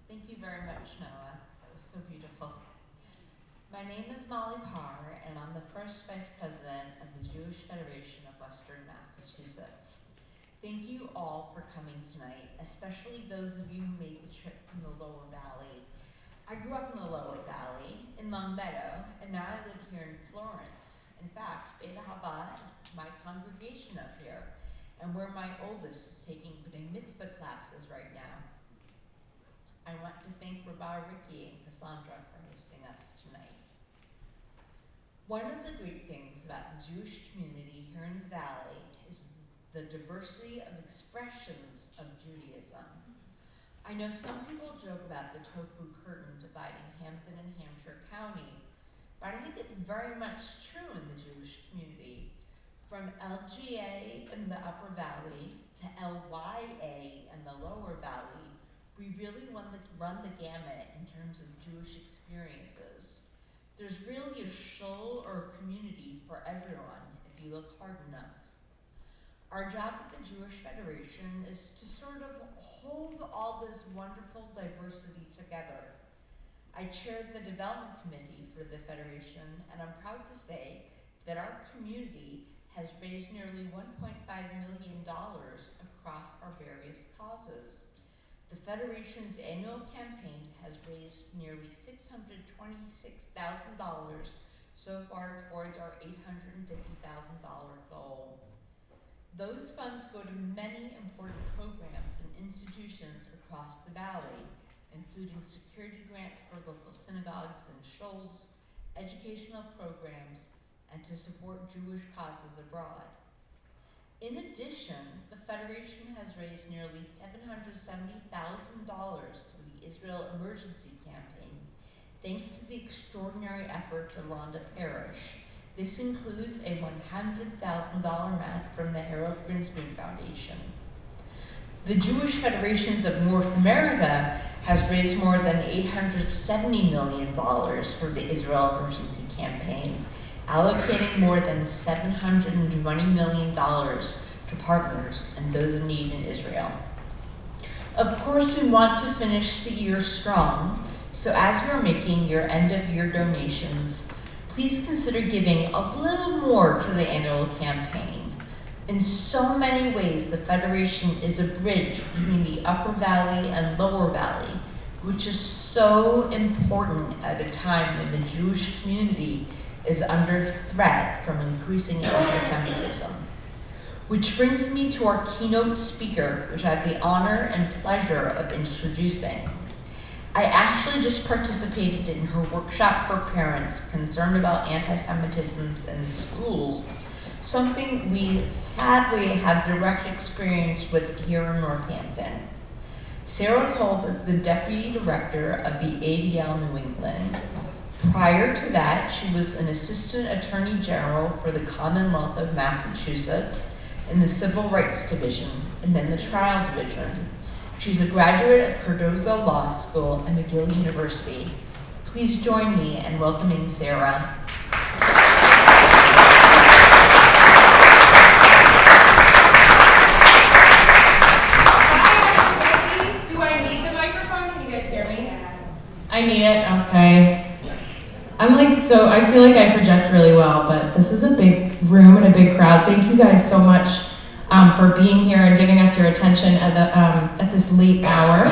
Thank you very much, Noah. That was so beautiful. My name is Molly Parr, and I'm the first vice president of the Jewish Federation of Western Massachusetts. Thank you all for coming tonight, especially those of you who made the trip from the Lower Valley. I grew up in the Lower Valley, in Long Meadow, and now I live here in Florence. In fact, Beit Ahavah is my congregation up here, and where my oldest is taking B'nai Mitzvah classes right now. I want to thank Rabbi Ricky and Cassandra for hosting us tonight. One of the great things about the Jewish community here in the Valley is the diversity of expressions of Judaism. I know some people joke about the tofu curtain dividing Hampden and Hampshire County, but I think it's very much true in the Jewish community. From LGA in the Upper Valley to LYA in the Lower Valley, we really run the gamut in terms of Jewish experiences. There's really a shul or a community for everyone if you look hard enough. Our job at the Jewish Federation is to sort of hold all this wonderful diversity together. I chair the development committee for the Federation, and I'm proud to say that our community has raised nearly $1.5 million across our various causes. The Federation's annual campaign has raised nearly $626,000 so far towards our $850,000 goal. Those funds go to many important programs and institutions across the valley, including security grants for local synagogues and shuls, educational programs, and to support Jewish causes abroad. In addition, the Federation has raised nearly $770,000 through the Israel Emergency Campaign, thanks to the extraordinary efforts of Rhonda Parrish. This includes a $100,000 match from the Harold Grinspoon Foundation. The Jewish Federations of North America has raised more than $870 million for the Israel Emergency Campaign, allocating more than $720 million to partners and those in need in Israel. Of course, we want to finish the year strong, so as you're making your end-of-year donations, please consider giving a little more to the annual campaign. In so many ways, the Federation is a bridge between the Upper Valley and Lower Valley, which is so important at a time when the Jewish community is under threat from increasing anti-Semitism. Which brings me to our keynote speaker, which I have the honor and pleasure of introducing. I actually just participated in her workshop for parents concerned about anti-Semitism in the schools, something we sadly have direct experience with here in Northampton. Sarah Kolb is the Deputy Director of the ADL New England. Prior to that, she was an Assistant Attorney General for the Commonwealth of Massachusetts in the Civil Rights Division and then the Trial Division. She's a graduate of Cardozo Law School and McGill University. Please join me in welcoming Sarah. I need it, okay. I feel like I project really well, but this is a big room and a big crowd. Thank you guys so much for being here and giving us your attention at this late hour.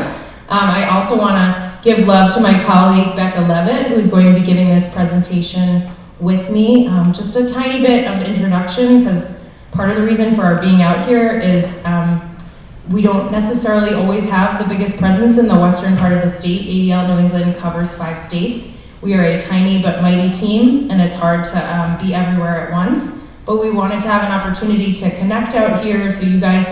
I also want to give love to my colleague, Becca Levitt, who is going to be giving this presentation with me. Just a tiny bit of introduction, because part of the reason for our being out here is we don't necessarily always have the biggest presence in the western part of the state. ADL New England covers 5 states. We are a tiny but mighty team, and it's hard to be everywhere at once. But we wanted to have an opportunity to connect out here so you guys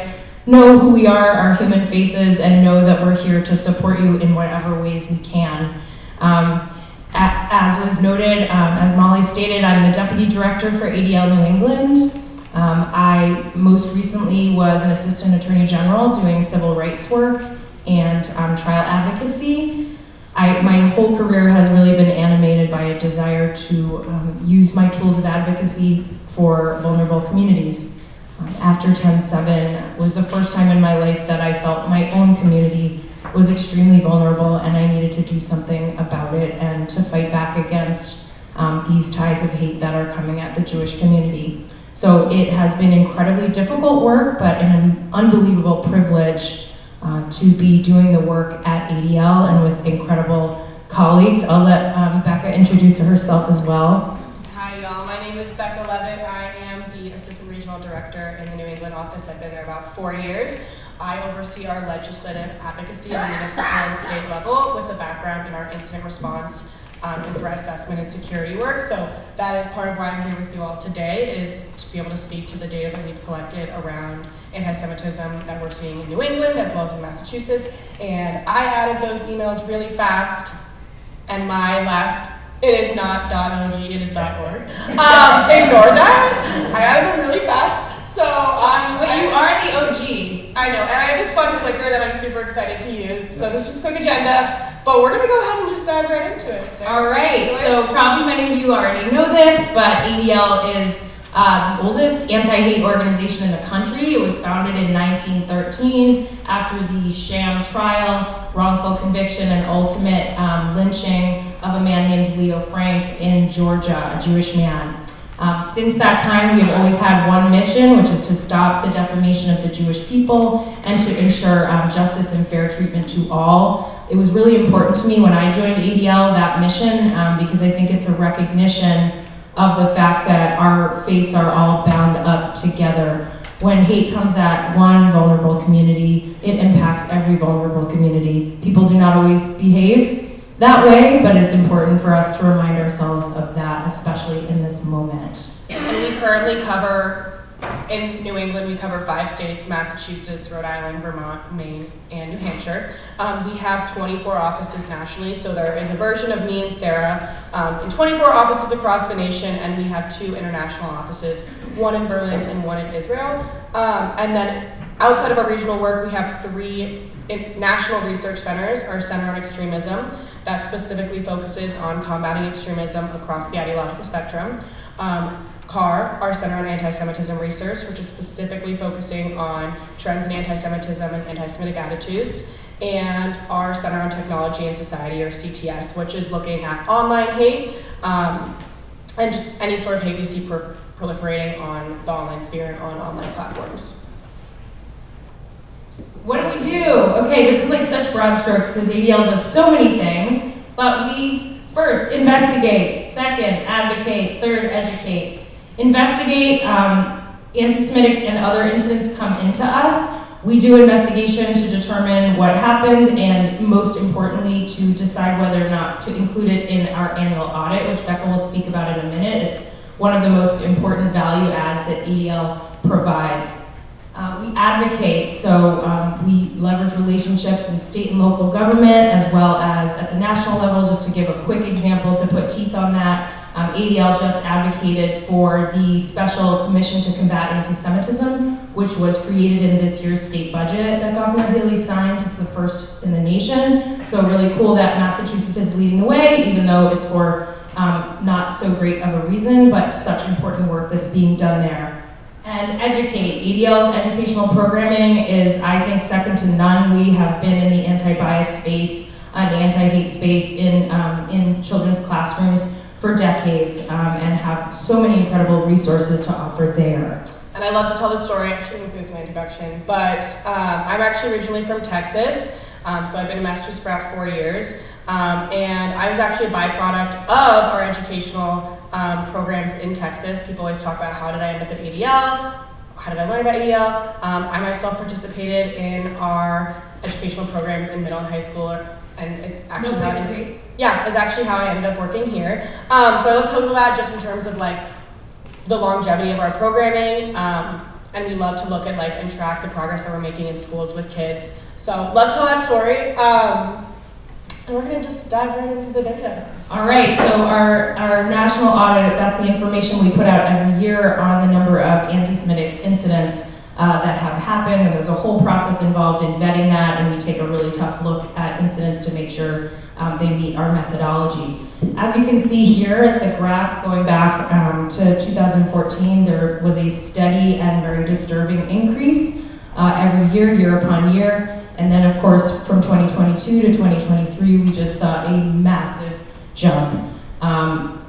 know who we are, our human faces, and know that we're here to support you in whatever ways we can. As was noted, as Molly stated, I'm the Deputy Director for ADL New England. I most recently was an Assistant Attorney General doing civil rights work and trial advocacy. My whole career has really been animated by a desire to use my tools of advocacy for vulnerable communities. After 10/7 was the first time in my life that I felt my own community was extremely vulnerable, and I needed to do something about it and to fight back against these tides of hate that are coming at the Jewish community. So it has been incredibly difficult work, but an unbelievable privilege to be doing the work at ADL and with incredible colleagues. I'll let Becca introduce herself as well. Hi y'all, my name is Becca Levitt. I am the Assistant Regional Director in the New England office. I've been there about 4 years. I oversee our legislative advocacy at the municipal and state level with a background in our incident response and threat assessment and security work. So that is part of why I'm here with you all today, is to be able to speak to the data that we've collected around anti-Semitism that we're seeing in New England as well as in Massachusetts. And I added those emails really fast, and my last, it is not .og, it is .org. Ignore that. I added them really fast. So but you are the OG. I know, and I have this fun clicker that I'm super excited to use. So this is just a quick agenda, but we're gonna go ahead and just dive right into it. So all right, so probably many of you already know this, but ADL is the oldest anti-hate organization in the country. It was founded in 1913 after the sham trial, wrongful conviction, and ultimate lynching of a man named Leo Frank in Georgia, a Jewish man. Since that time, we have always had one mission, which is to stop the defamation of the Jewish people and to ensure justice and fair treatment to all. It was really important to me when I joined ADL, that mission, because I think it's a recognition of the fact that our fates are all bound up together. When hate comes at one vulnerable community, it impacts every vulnerable community. People do not always behave that way, but it's important for us to remind ourselves of that, especially in this moment. And we currently cover, in New England, we cover 5 states: Massachusetts, Rhode Island, Vermont, Maine, and New Hampshire. We have 24 offices nationally, so there is a version of me and Sarah in 24 offices across the nation, and we have 2 international offices, one in Berlin and one in Israel. And then outside of our regional work, we have 3 national research centers: our Center on Extremism, that specifically focuses on combating extremism across the ideological spectrum. CAR, our Center on Anti-Semitism Research, which is specifically focusing on trends in anti-Semitism and anti-Semitic attitudes, and our Center on Technology and Society, or CTS, which is looking at online hate and just any sort of hate we see proliferating on the online sphere and on online platforms. What do we do? Okay, this is like such broad strokes because ADL does so many things, but we first investigate, second advocate, third educate. Investigate, anti-Semitic and other incidents come into us. We do investigation to determine what happened and most importantly to decide whether or not to include it in our annual audit, which Becca will speak about in a minute. It's one of the most important value adds that ADL provides. We advocate, so we leverage relationships in state and local government as well as at the national level. Just to give a quick example to put teeth on that, ADL just advocated for the Special Commission to Combat Anti-Semitism, which was created in this year's state budget that Governor Haley signed. It's the first in the nation. So really cool that Massachusetts is leading the way, even though it's for not so great of a reason, but such important work that's being done there. And educate. ADL's educational programming is, I think, second to none. We have been in the anti-bias space, anti-hate space in children's classrooms for decades and have so many incredible resources to offer there. And I love to tell this story. I shouldn't include my introduction, but I'm actually originally from Texas, so I've been in Massachusetts for about 4 years. And I was actually a byproduct of our educational programs in Texas. People always talk about how did I end up at ADL? How did I learn about ADL? I myself participated in our educational programs in middle and high school, and it's actually it's actually how I ended up working here. So I love to talk about that just in terms of like the longevity of our programming, and we love to look at like and track the progress that we're making in schools with kids. So love to tell that story. And we're going to just dive right into the data. All right, so our national audit, that's the information we put out every year on the number of anti-Semitic incidents that have happened, and there's a whole process involved in vetting that, and we take a really tough look at incidents to make sure they meet our methodology. As you can see here, the graph going back to 2014, there was a steady and very disturbing increase every year, year upon year. And then, of course, from 2022 to 2023, we just saw a massive jump.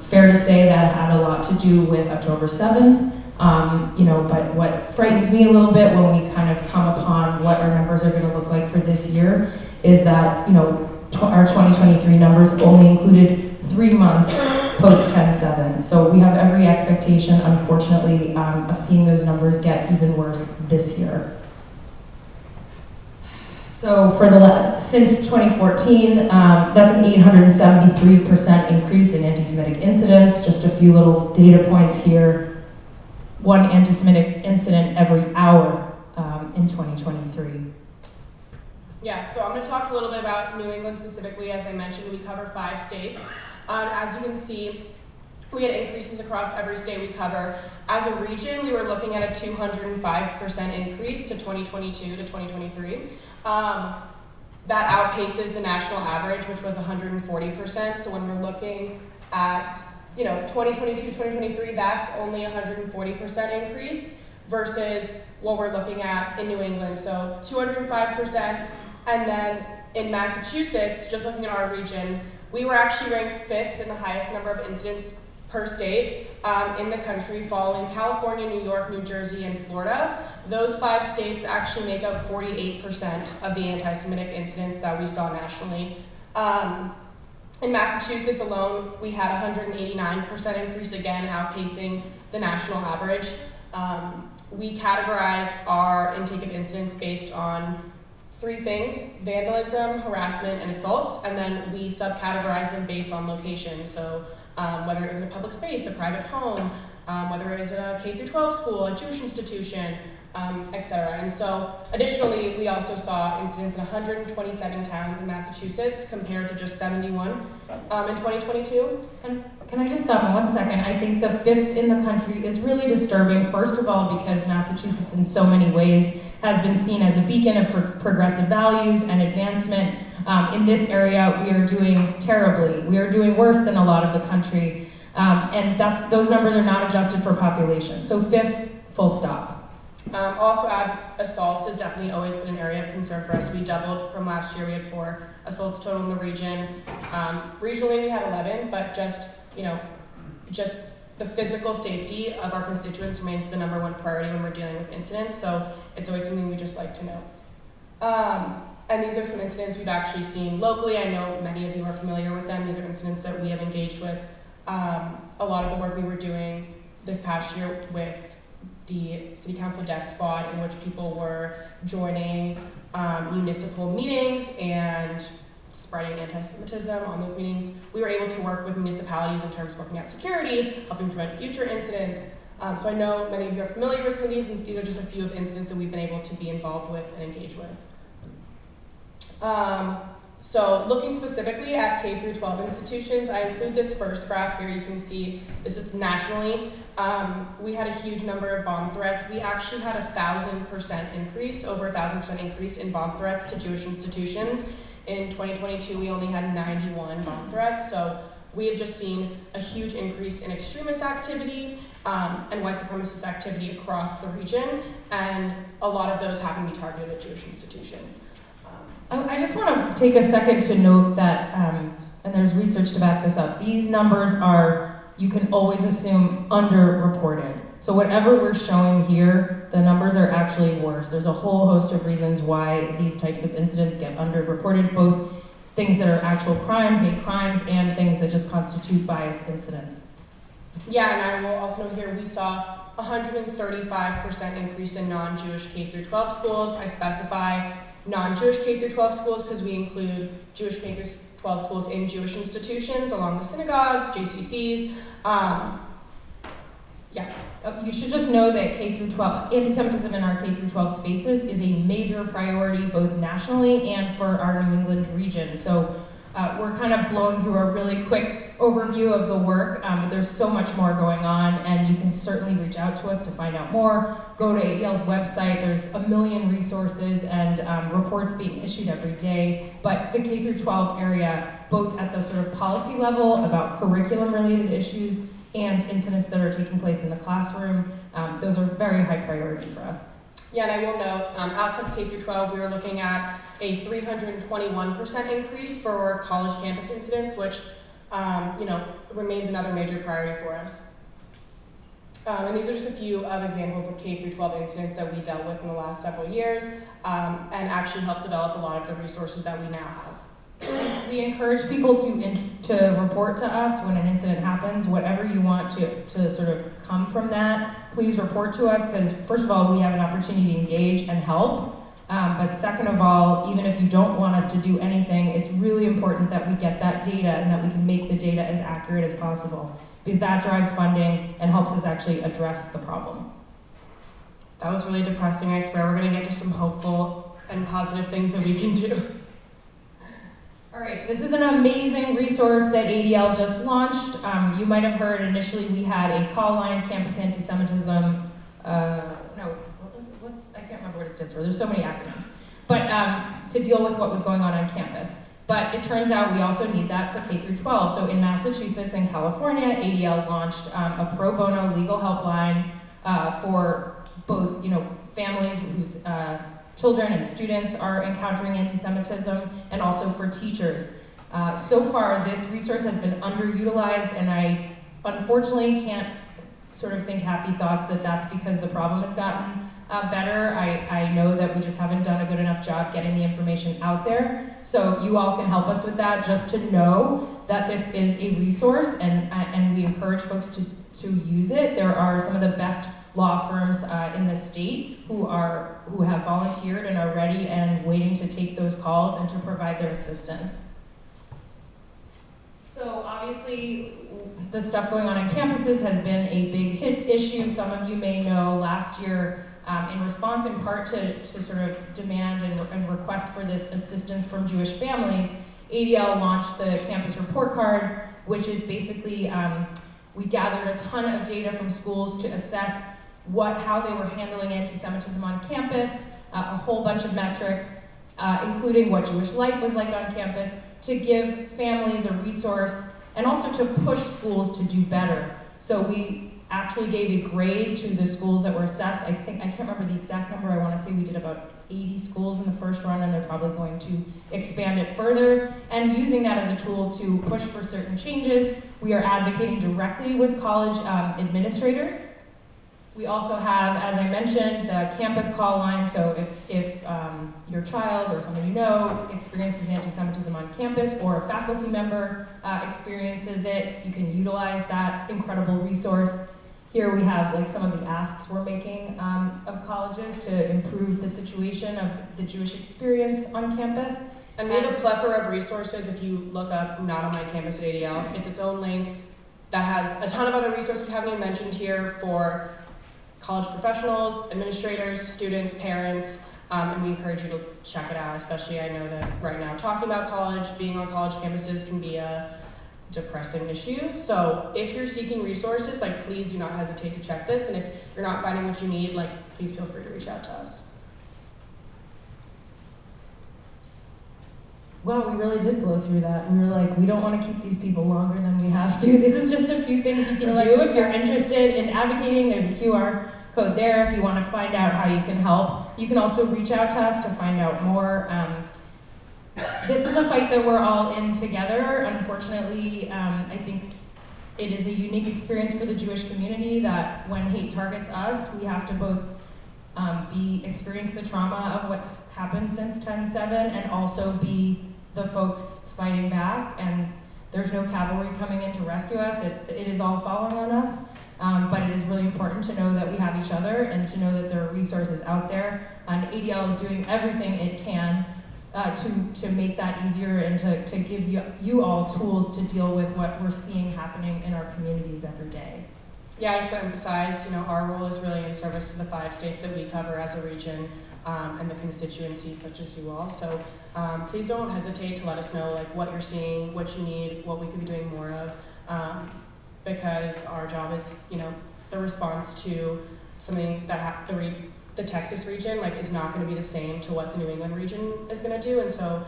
Fair to say that had a lot to do with October 7th, but what frightens me a little bit when we kind of come upon what our numbers are going to look like for this year is that, our 2023 numbers only included 3 months post 10/7. So we have every expectation, unfortunately, of seeing those numbers get even worse this year. So since 2014, that's an 873% increase in anti-Semitic incidents. Just a few little data points here. 1 anti-Semitic incident every hour in 2023. Yeah, so I'm going to talk a little bit about New England specifically. As I mentioned, we cover 5 states. As you can see, we had increases across every state we cover. As a region, we were looking at a 205% increase to 2022 to 2023. That outpaces the national average, which was 140%. So when we're looking at 2022, 2023, that's only 140% increase versus what we're looking at in New England. So 205%. And then in Massachusetts, just looking at our region, we were actually ranked 5th in the highest number of incidents per state in the country, following California, New York, New Jersey, and Florida. Those 5 states actually make up 48% of the anti-Semitic incidents that we saw nationally. In Massachusetts alone, we had 189% increase, again, outpacing the national average. We categorize our intake of incidents based on 3 things: vandalism, harassment, and assaults, and then we subcategorize them based on location. So whether it was in a public space, a private home, whether it was a K through 12 school, a Jewish institution, etc. And so additionally, we also saw incidents in 127 towns in Massachusetts compared to just 71 in 2022. And can I just stop 1 second? I think the 5th in the country is really disturbing, first of all, because Massachusetts in so many ways has been seen as a beacon of progressive values and advancement. In this area, we are doing terribly. We are doing worse than a lot of the country. And those numbers are not adjusted for population. So 5th, full stop. Also, assaults has definitely always been an area of concern for us. We doubled from last year. We had 4 assaults total in the region. Regionally, we had 11, but just the physical safety of our constituents remains the #1 priority when we're dealing with incidents. So it's always something we just like to know. And these are some incidents we've actually seen locally. I know many of you are familiar with them. These are incidents that we have engaged with. A lot of the work we were doing this past year with the City Council Death Squad, in which people were joining municipal meetings and spreading anti-Semitism on those meetings. We were able to work with municipalities in terms of looking at security, helping prevent future incidents. So I know many of you are familiar with some of these, and these are just a few of incidents that we've been able to be involved with and engage with. So looking specifically at K through 12 institutions, I include this first graph here. You can see this is nationally. We had a huge number of bomb threats. We actually had 1,000% increase, over 1,000% increase in bomb threats to Jewish institutions. In 2022, we only had 91 bomb threats. So we have just seen a huge increase in extremist activity and white supremacist activity across the region. And a lot of those happen to be targeted at Jewish institutions. I just want to take a second to note that, and there's research to back this up, these numbers are, you can always assume, underreported. So whatever we're showing here, the numbers are actually worse. There's a whole host of reasons why these types of incidents get underreported, both things that are actual crimes, hate crimes, and things that just constitute biased incidents. Yeah, and I will also note here we saw 135% increase in non-Jewish K through 12 schools. I specify non-Jewish K through 12 schools because we include Jewish K through 12 schools in Jewish institutions along with synagogues, JCCs. You should just know that K through 12, anti-Semitism in our K through 12 spaces is a major priority both nationally and for our New England region. So we're kind of blowing through a really quick overview of the work, but there's so much more going on, and you can certainly reach out to us to find out more. Go to ADL's website. There's a million resources and reports being issued every day. But the K through 12 area, both at the sort of policy level about curriculum-related issues and incidents that are taking place in the classroom, those are very high priority for us. Yeah, and I will note, outside of K through 12, we were looking at a 321% increase for college campus incidents, which remains another major priority for us. And these are just a few of examples of K through 12 incidents that we dealt with in the last several years, and actually helped develop a lot of the resources that we now have. We encourage people to report to us when an incident happens. Whatever you want to sort of come from that, please report to us, because first of all, we have an opportunity to engage and help. But second of all, even if you don't want us to do anything, it's really important that we get that data and that we can make the data as accurate as possible, because that drives funding and helps us actually address the problem. That was really depressing. I swear we're going to get to some hopeful and positive things that we can do. All right, this is an amazing resource that ADL just launched. You might have heard initially we had a call line, Campus Anti-Semitism, I can't remember what it stands for. There's so many acronyms. But to deal with what was going on campus. But it turns out we also need that for K through 12. So in Massachusetts and California, ADL launched a pro bono legal helpline for both, families whose children and students are encountering anti-Semitism, and also for teachers. So far, this resource has been underutilized, and I unfortunately can't sort of think happy thoughts that that's because the problem has gotten better. I know that we just haven't done a good enough job getting the information out there. So you all can help us with that, just to know that this is a resource, and we encourage folks to use it. There are some of the best law firms in the state who have volunteered and are ready and waiting to take those calls and to provide their assistance. So obviously, the stuff going on campuses has been a big issue. Some of you may know last year, in response in part to sort of demand and request for this assistance from Jewish families, ADL launched the campus report card, which is basically, we gathered a ton of data from schools to assess how they were handling anti-Semitism on campus, a whole bunch of metrics, including what Jewish life was like on campus, to give families a resource, and also to push schools to do better. So we actually gave a grade to the schools that were assessed. I can't remember the exact number. I want to say we did about 80 schools in the first run, and they're probably going to expand it further. And using that as a tool to push for certain changes, we are advocating directly with college administrators. We also have, as I mentioned, the campus call line. So if your child or someone you know experiences anti-Semitism on campus, or a faculty member experiences it, you can utilize that incredible resource. Here we have some of the asks we're making of colleges to improve the situation of the Jewish experience on campus. And we have a plethora of resources. If you look up Not on My Campus at ADL, it's its own link that has a ton of other resources we haven't even mentioned here for college professionals, administrators, students, parents, and we encourage you to check it out. Especially, I know that right now talking about college, being on college campuses can be a depressing issue. So if you're seeking resources, please do not hesitate to check this. And if you're not finding what you need, please feel free to reach out to us. Wow, we really did blow through that. We were like, we don't want to keep these people longer than we have to. This is just a few things you can do if you're interested in advocating. There's a QR code there if you want to find out how you can help. You can also reach out to us to find out more. This is a fight that we're all in together. Unfortunately, I think it is a unique experience for the Jewish community that when hate targets us, we have to both experience the trauma of what's happened since 10/7 and also be the folks fighting back. And there's no cavalry coming in to rescue us. It is all falling on us. But it is really important to know that we have each other and to know that there are resources out there. And ADL is doing everything it can to make that easier and to give you all tools to deal with what we're seeing happening in our communities every day. Yeah, I just want to emphasize, our role is really in service to the 5 states that we cover as a region, and the constituencies such as you all. So please don't hesitate to let us know what you're seeing, what you need, what we could be doing more of. Because our job is, the response to something that the Texas region is not going to be the same to what the New England region is going to do, and so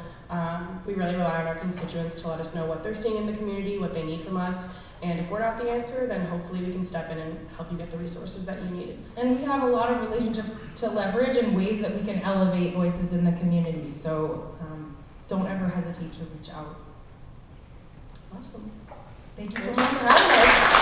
we really rely on our constituents to let us know what they're seeing in the community, what they need from us, and if we're not the answer, then hopefully we can step in and help you get the resources that you need. And we have a lot of relationships to leverage and ways that we can elevate voices in the community, so don't ever hesitate to reach out. Awesome. Thank you so much for having us.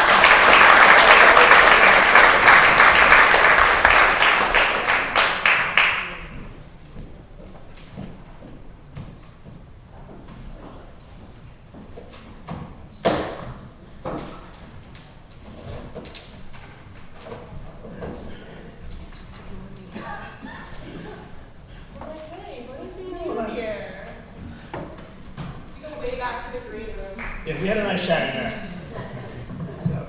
Yeah, we had a nice chat in there. So,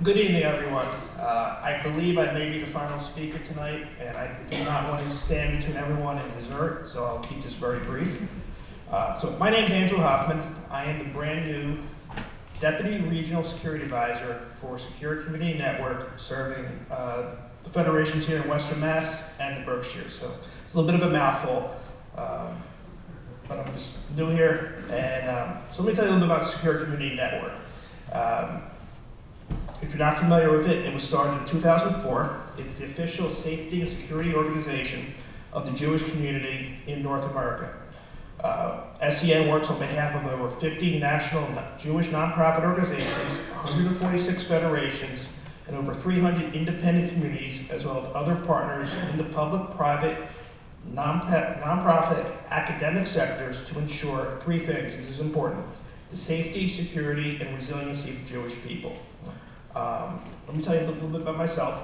good evening, everyone. I believe I may be the final speaker tonight, and I do not want to stand between everyone and dessert, so I'll keep this very brief. So my name is Andrew Hoffman. I am the brand new Deputy Regional Security Advisor for Secure Community Network, serving the federations here in Western Mass and the Berkshire. So it's a little bit of a mouthful. but I'm just new here. And so let me tell you a little bit about Secure Community Network. If you're not familiar with it, it was started in 2004. It's the official safety and security organization of the Jewish community in North America. SEN works on behalf of over 50 national Jewish nonprofit organizations, 146 federations, and over 300 independent communities, as well as other partners in the public, private, nonprofit, academic sectors to ensure three things. This is important: the safety, security, and resiliency of Jewish people. Let me tell you a little bit about myself.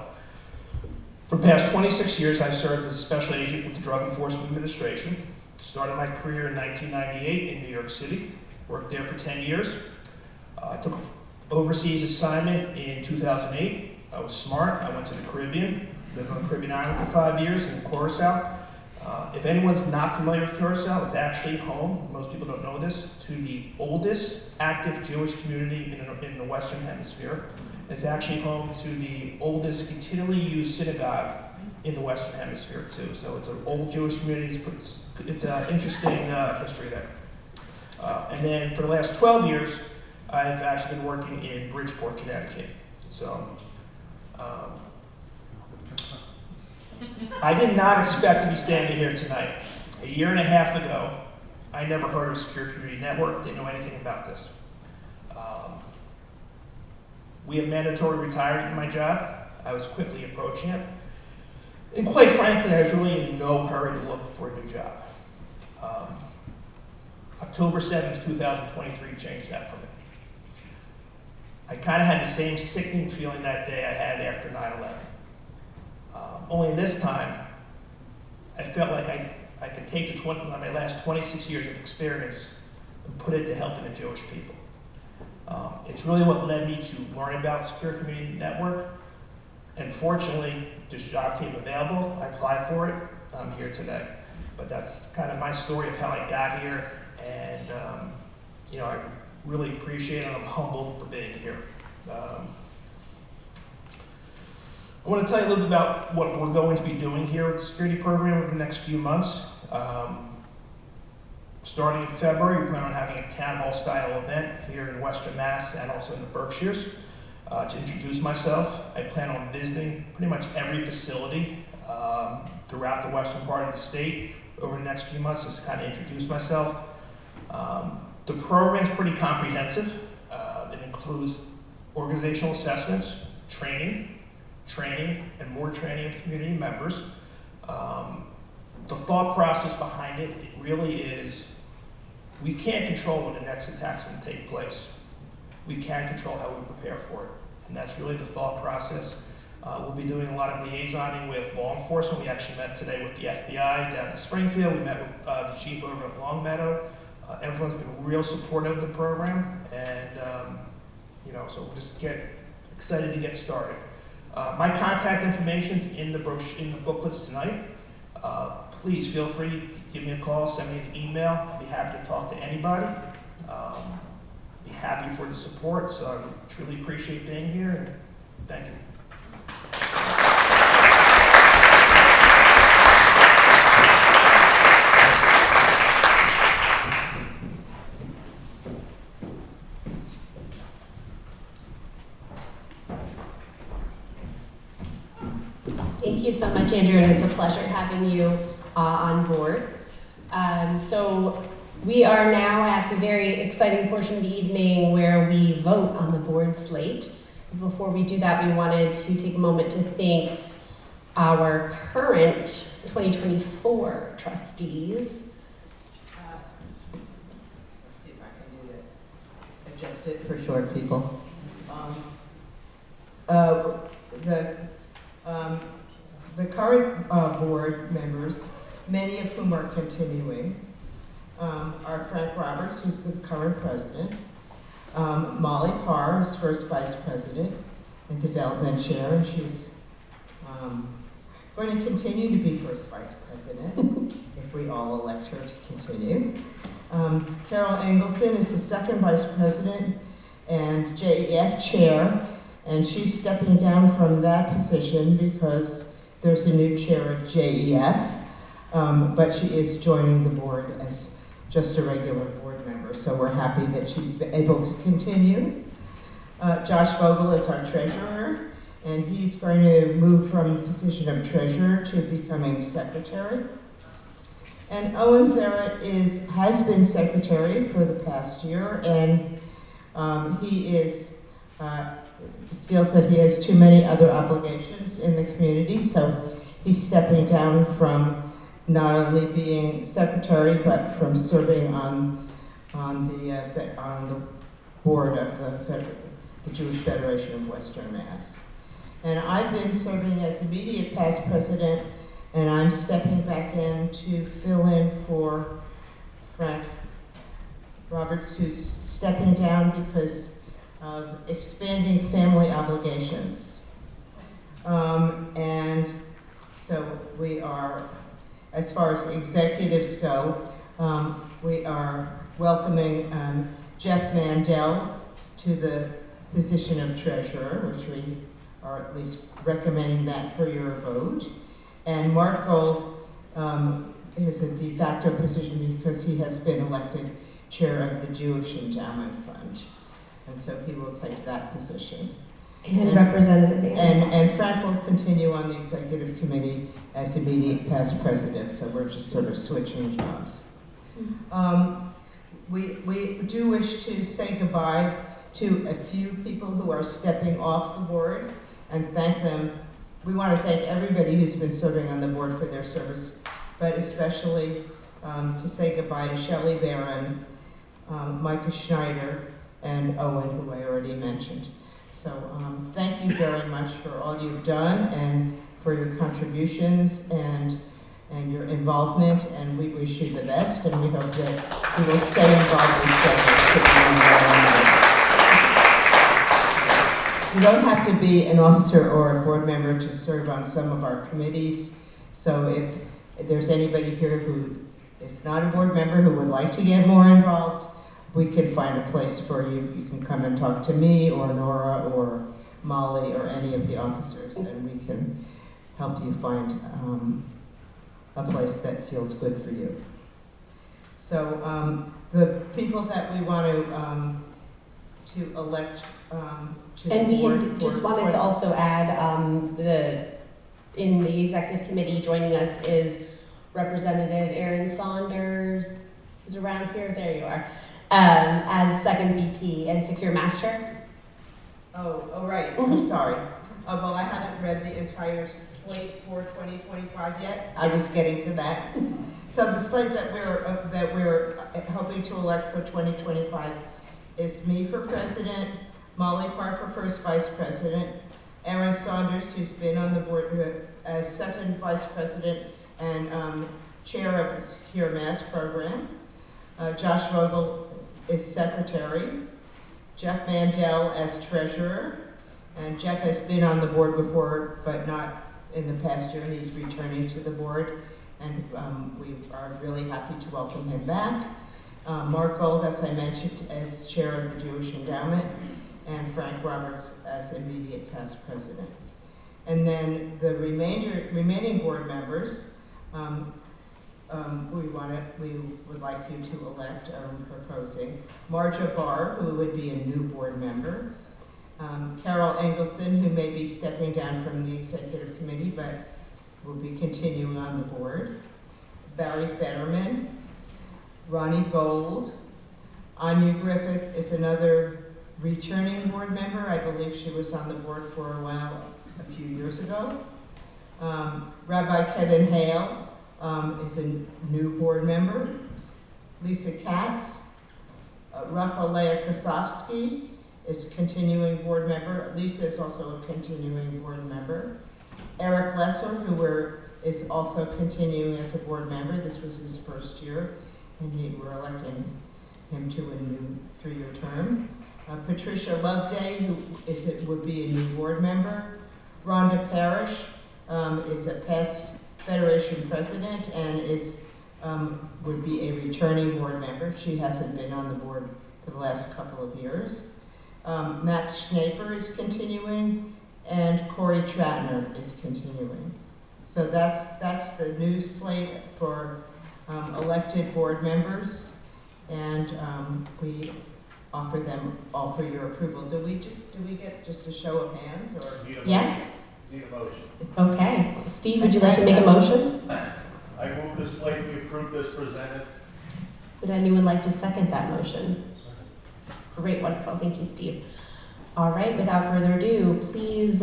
For the past 26 years, I've served as a special agent with the Drug Enforcement Administration. Started my career in 1998 in New York City. Worked there for 10 years. Took an overseas assignment in 2008. I was smart. I went to the Caribbean. Lived on the Caribbean island for 5 years in Curacao. If anyone's not familiar with Curacao, it's actually home, most people don't know this, to the oldest active Jewish community in the Western Hemisphere. It's actually home to the oldest continually used synagogue in the Western Hemisphere too. So it's an old Jewish community. It's an interesting history there. And then for the last 12 years, I've actually been working in Bridgeport, Connecticut. So I did not expect to be standing here tonight. A year and a half ago, I never heard of Secure Community Network, didn't know anything about this. We have mandatory retirement in my job. I was quickly approaching it. And quite frankly, I was really in no hurry to look for a new job. October 7th, 2023 changed that for me. I kind of had the same sickening feeling that day I had after 9/11. Only this time, I felt like I could take my last 26 years of experience and put it to helping the Jewish people. It's really what led me to learn about Secure Community Network. And fortunately, this job came available. I applied for it. I'm here today. But that's kind of my story of how I got here. And, I really appreciate it, and I'm humbled for being here. I want to tell you a little bit about what we're going to be doing here with the security program over the next few months. Starting in February, we plan on having a town hall style event here in Western Mass and also in the Berkshires. To introduce myself, I plan on visiting pretty much every facility throughout the western part of the state over the next few months, just to kind of introduce myself. The program is pretty comprehensive. It includes organizational assessments, training, and more training of community members. The thought process behind it really is, we can't control when the next attack's going to take place. We can control how we prepare for it. And that's really the thought process. We'll be doing a lot of liaisoning with law enforcement. We actually met today with the FBI down in Springfield. We met with the chief over at Longmeadow. Everyone's been real supportive of the program. And, so we'll just get excited to get started. My contact information is in the booklets tonight. Please feel free to give me a call, send me an email. I'll be happy to talk to anybody. Be happy for the support, so I truly appreciate being here, and thank you. Thank you so much, Andrew, and it's a pleasure having you on board. So we are now at the very exciting portion of the evening where we vote on the board slate. Before we do that, we wanted to take a moment to thank our current 2024 trustees. Let's see if I can do this. Adjust it for short people. The current board members, many of whom are continuing, are Frank Roberts, who's the current president, Molly Parr, who's first vice president and development chair, and she's going to continue to be first vice president if we all elect her to continue. Carol Engelson is the second vice president and JEF chair, and she's stepping down from that position because there's a new chair at JEF, but she is joining the board as just a regular board member. So we're happy that she's been able to continue. Josh Vogel is our treasurer, and he's going to move from the position of treasurer to becoming secretary. And Owen Zarrett has been secretary for the past year, and he feels that he has too many other obligations in the community, so he's stepping down from not only being secretary, but from serving on the board of the Jewish Federation of Western Mass. And I've been serving as immediate past president, and I'm stepping back in to fill in for Frank Roberts, who's stepping down because of expanding family obligations. And so we are, as far as executives go, we are welcoming Jeff Mandel to the position of treasurer, which we are at least recommending that for your vote. And Mark Gold is a de facto position because he has been elected chair of the Jewish Endowment Fund. And so he will take that position. And Representative Aronson. And Frank will continue on the executive committee as immediate past president, so we're just sort of switching jobs. We do wish to say goodbye to a few people who are stepping off the board and thank them. We want to thank everybody who's been serving on the board for their service, but especially to say goodbye to Shelley Barron, Micah Schneider, and Owen, who I already mentioned. So thank you very much for all you've done and for your contributions and your involvement, and we wish you the best, and we hope that you will stay involved with You don't have to be an officer or a board member to serve on some of our committees, so if there's anybody here who is not a board member who would like to get more involved, we can find a place for you. You can come and talk to me or Nora or Molly or any of the officers, and we can help you find a place that feels good for you. So the people that we want to elect to the And we board had for just wanted to also add in the executive committee joining us is Representative Aaron Saunders, who's around here. There you are. As second VP and Secure Master. Oh, right, I'm sorry. Well, I haven't read the entire slate for 2025 yet. I was getting to that. So the slate that we're hoping to elect for 2025 is me for president, Molly Parr for first vice president, Aaron Saunders, who's been on the board as second vice president and chair of the Secure Mass program. Josh Vogel is secretary, Jeff Mandel as treasurer, and Jeff has been on the board before, but not in the past year, and he's returning to the board, and we are really happy to welcome him back. Mark Gold, as I mentioned, as chair of the Jewish Endowment, and Frank Roberts as immediate past president. And then the remaining board members, we would like you to elect, proposing Marja Barr, who would be a new board member, Carol Engelson, who may be stepping down from the executive committee, but will be continuing on the board, Barry Fetterman, Ronnie Gold, Anya Griffith is another returning board member. I believe she was on the board for a while, a few years ago. Rabbi Kevin Hale is a new board member. Lisa Katz, Rachalea Kosofsky is a continuing board member. Lisa is also a continuing board member. Eric Lesser, who is also continuing as a board member. This was his first year, and we're electing him to a new 3-year term. Patricia Loveday, who would be a new board member. Rhonda Parrish is a past Federation president and would be a returning board member. She hasn't been on the board for the last couple of years. Max Schnaper is continuing, and Corey Tratner is continuing. So that's the new slate for elected board members. and we offer them all for your approval. Do we get just a show of hands, or? Yes. Need a motion. Okay. Steve, would you like to make a motion? I move to slightly approve this presented. Would anyone like to second that motion? Great, wonderful. Thank you, Steve. All right, without further ado, please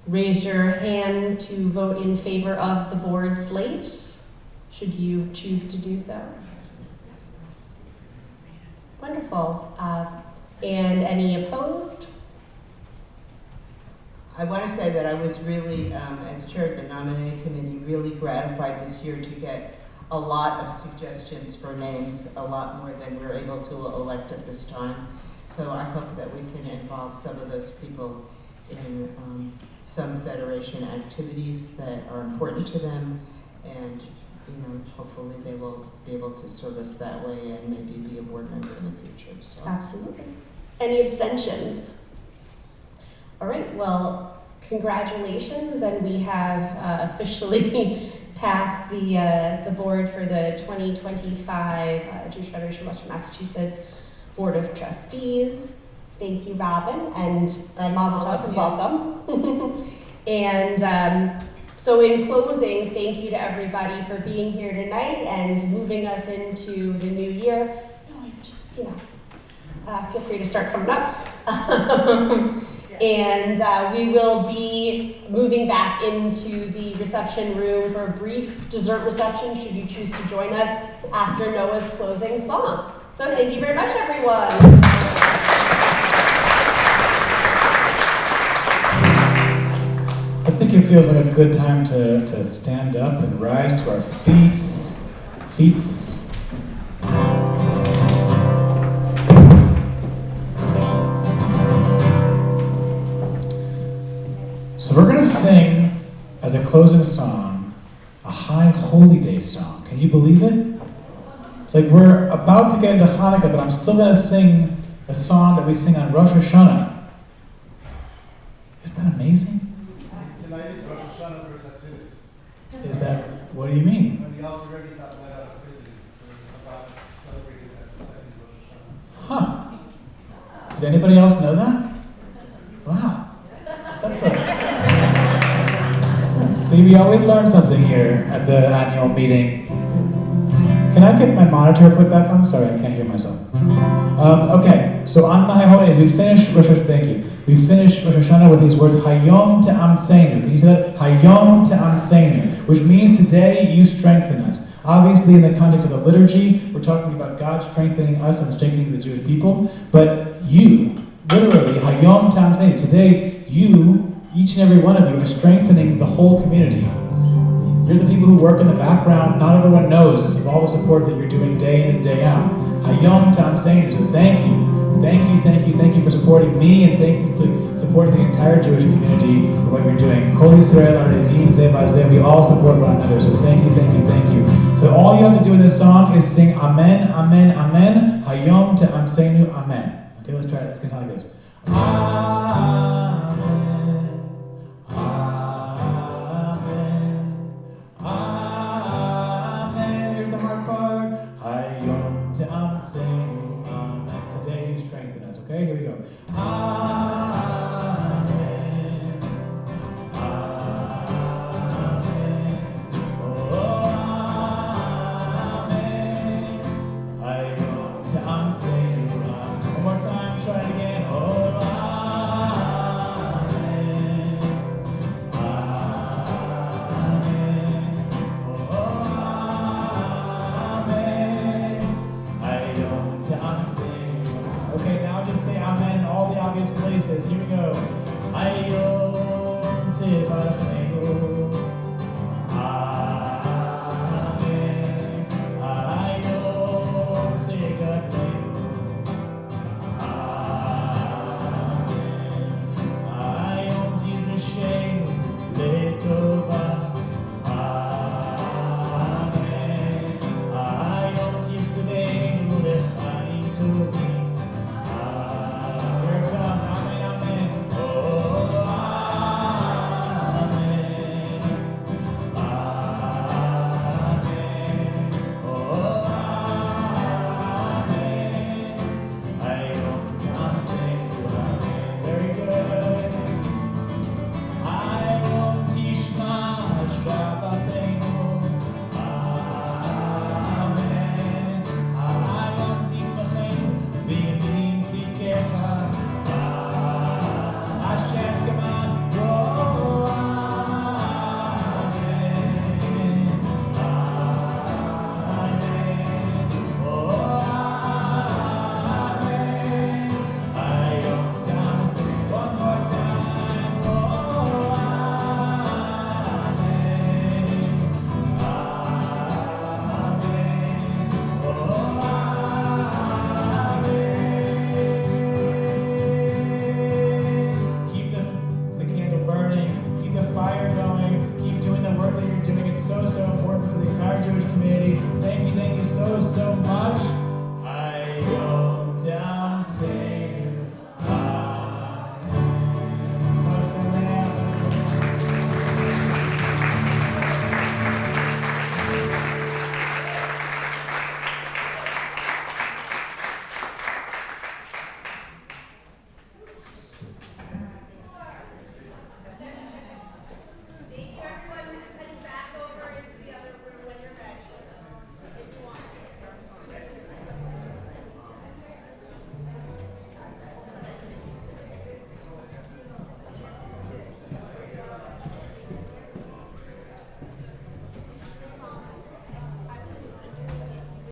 raise your hand to vote in favor of the board slate, should you choose to do so. Wonderful. And any opposed? I want to say that I was really, as chair of the nominating committee, really gratified this year to get a lot of suggestions for names, a lot more than we were able to elect at this time. So I hope that we can involve some of those people in some federation activities that are important to them, and hopefully they will be able to serve us that way and maybe be a board member in the future. So. Absolutely. Any abstentions? All right, well, congratulations, and we have officially passed the board for the 2025 Jewish Federation of Western Massachusetts Board of Trustees. Thank you, Robin, and Mazel Tov and welcome. And so in closing, thank you to everybody for being here tonight and moving us into the new year. No, just, feel free to start coming up. And we will be moving back into the reception room for a brief dessert reception, should you choose to join us after Noah's closing song. So thank you very much, everyone. I think it feels like a good time to stand up and rise to our feet. So we're going to sing, as a closing song, a High Holy Day song. Can you believe it? Like, we're about to get into Hanukkah, but I'm still going to sing a song that we sing on Rosh Hashanah. Isn't that amazing? Tonight is Rosh Hashanah for Hasidus. Is that, what do you mean? When the Algeria got let out of prison, it was about celebrated as the second Rosh Hashanah. Huh. Did anybody else know that? Wow. That's See, we always learn something here at the annual meeting. Can I get my monitor put back on? Sorry, I can't hear myself. Okay, so on the High Holidays, we finish Rosh Hashanah. Thank you. We finish Rosh Hashanah with these words, Hayom Te'amseinu. Can you say that? Hayom Te'amseinu, which means today you strengthen us. Obviously, in the context of the liturgy, we're talking about God strengthening us and strengthening the Jewish people. But you, literally, Hayom Te'amseinu, today you, each and every one of you, are strengthening the whole community. You're the people who work in the background. Not everyone knows of all the support that you're doing day in and day out. Hayom Te'amseinu. So thank you. Thank you for supporting me, and thank you for supporting the entire Jewish community for what you're doing. Kol Yisrael Arevim Zeh B'Zeh. We all support one another. So thank you. So all you have to do in this song is sing Amen, Amen, Amen. Hayom Te'amseinu, Amen. Okay, let's try it. It's gonna sound like this. Amen. Amen. Here's the hard part. Hayom Te'amseinu, Amen. Today you strengthen us. Okay, here we go. Amen. Amen. Oh, Amen. Hayom Te'amseinu, Amen. One more time. Try it again. Oh, Amen. Amen. Oh, Amen. Hayom Te'amseinu. Okay, now just say Amen in all the obvious places. Here we go. Hayom Te'varchenu. Amen. Hayom Te'gadlenu. Amen. Hayom Tidrashenu Le'tova. Amen. Hayom Tiftevenu Le'chaim Tovim. Here it comes. Amen, amen. Oh, amen. Thank you so much.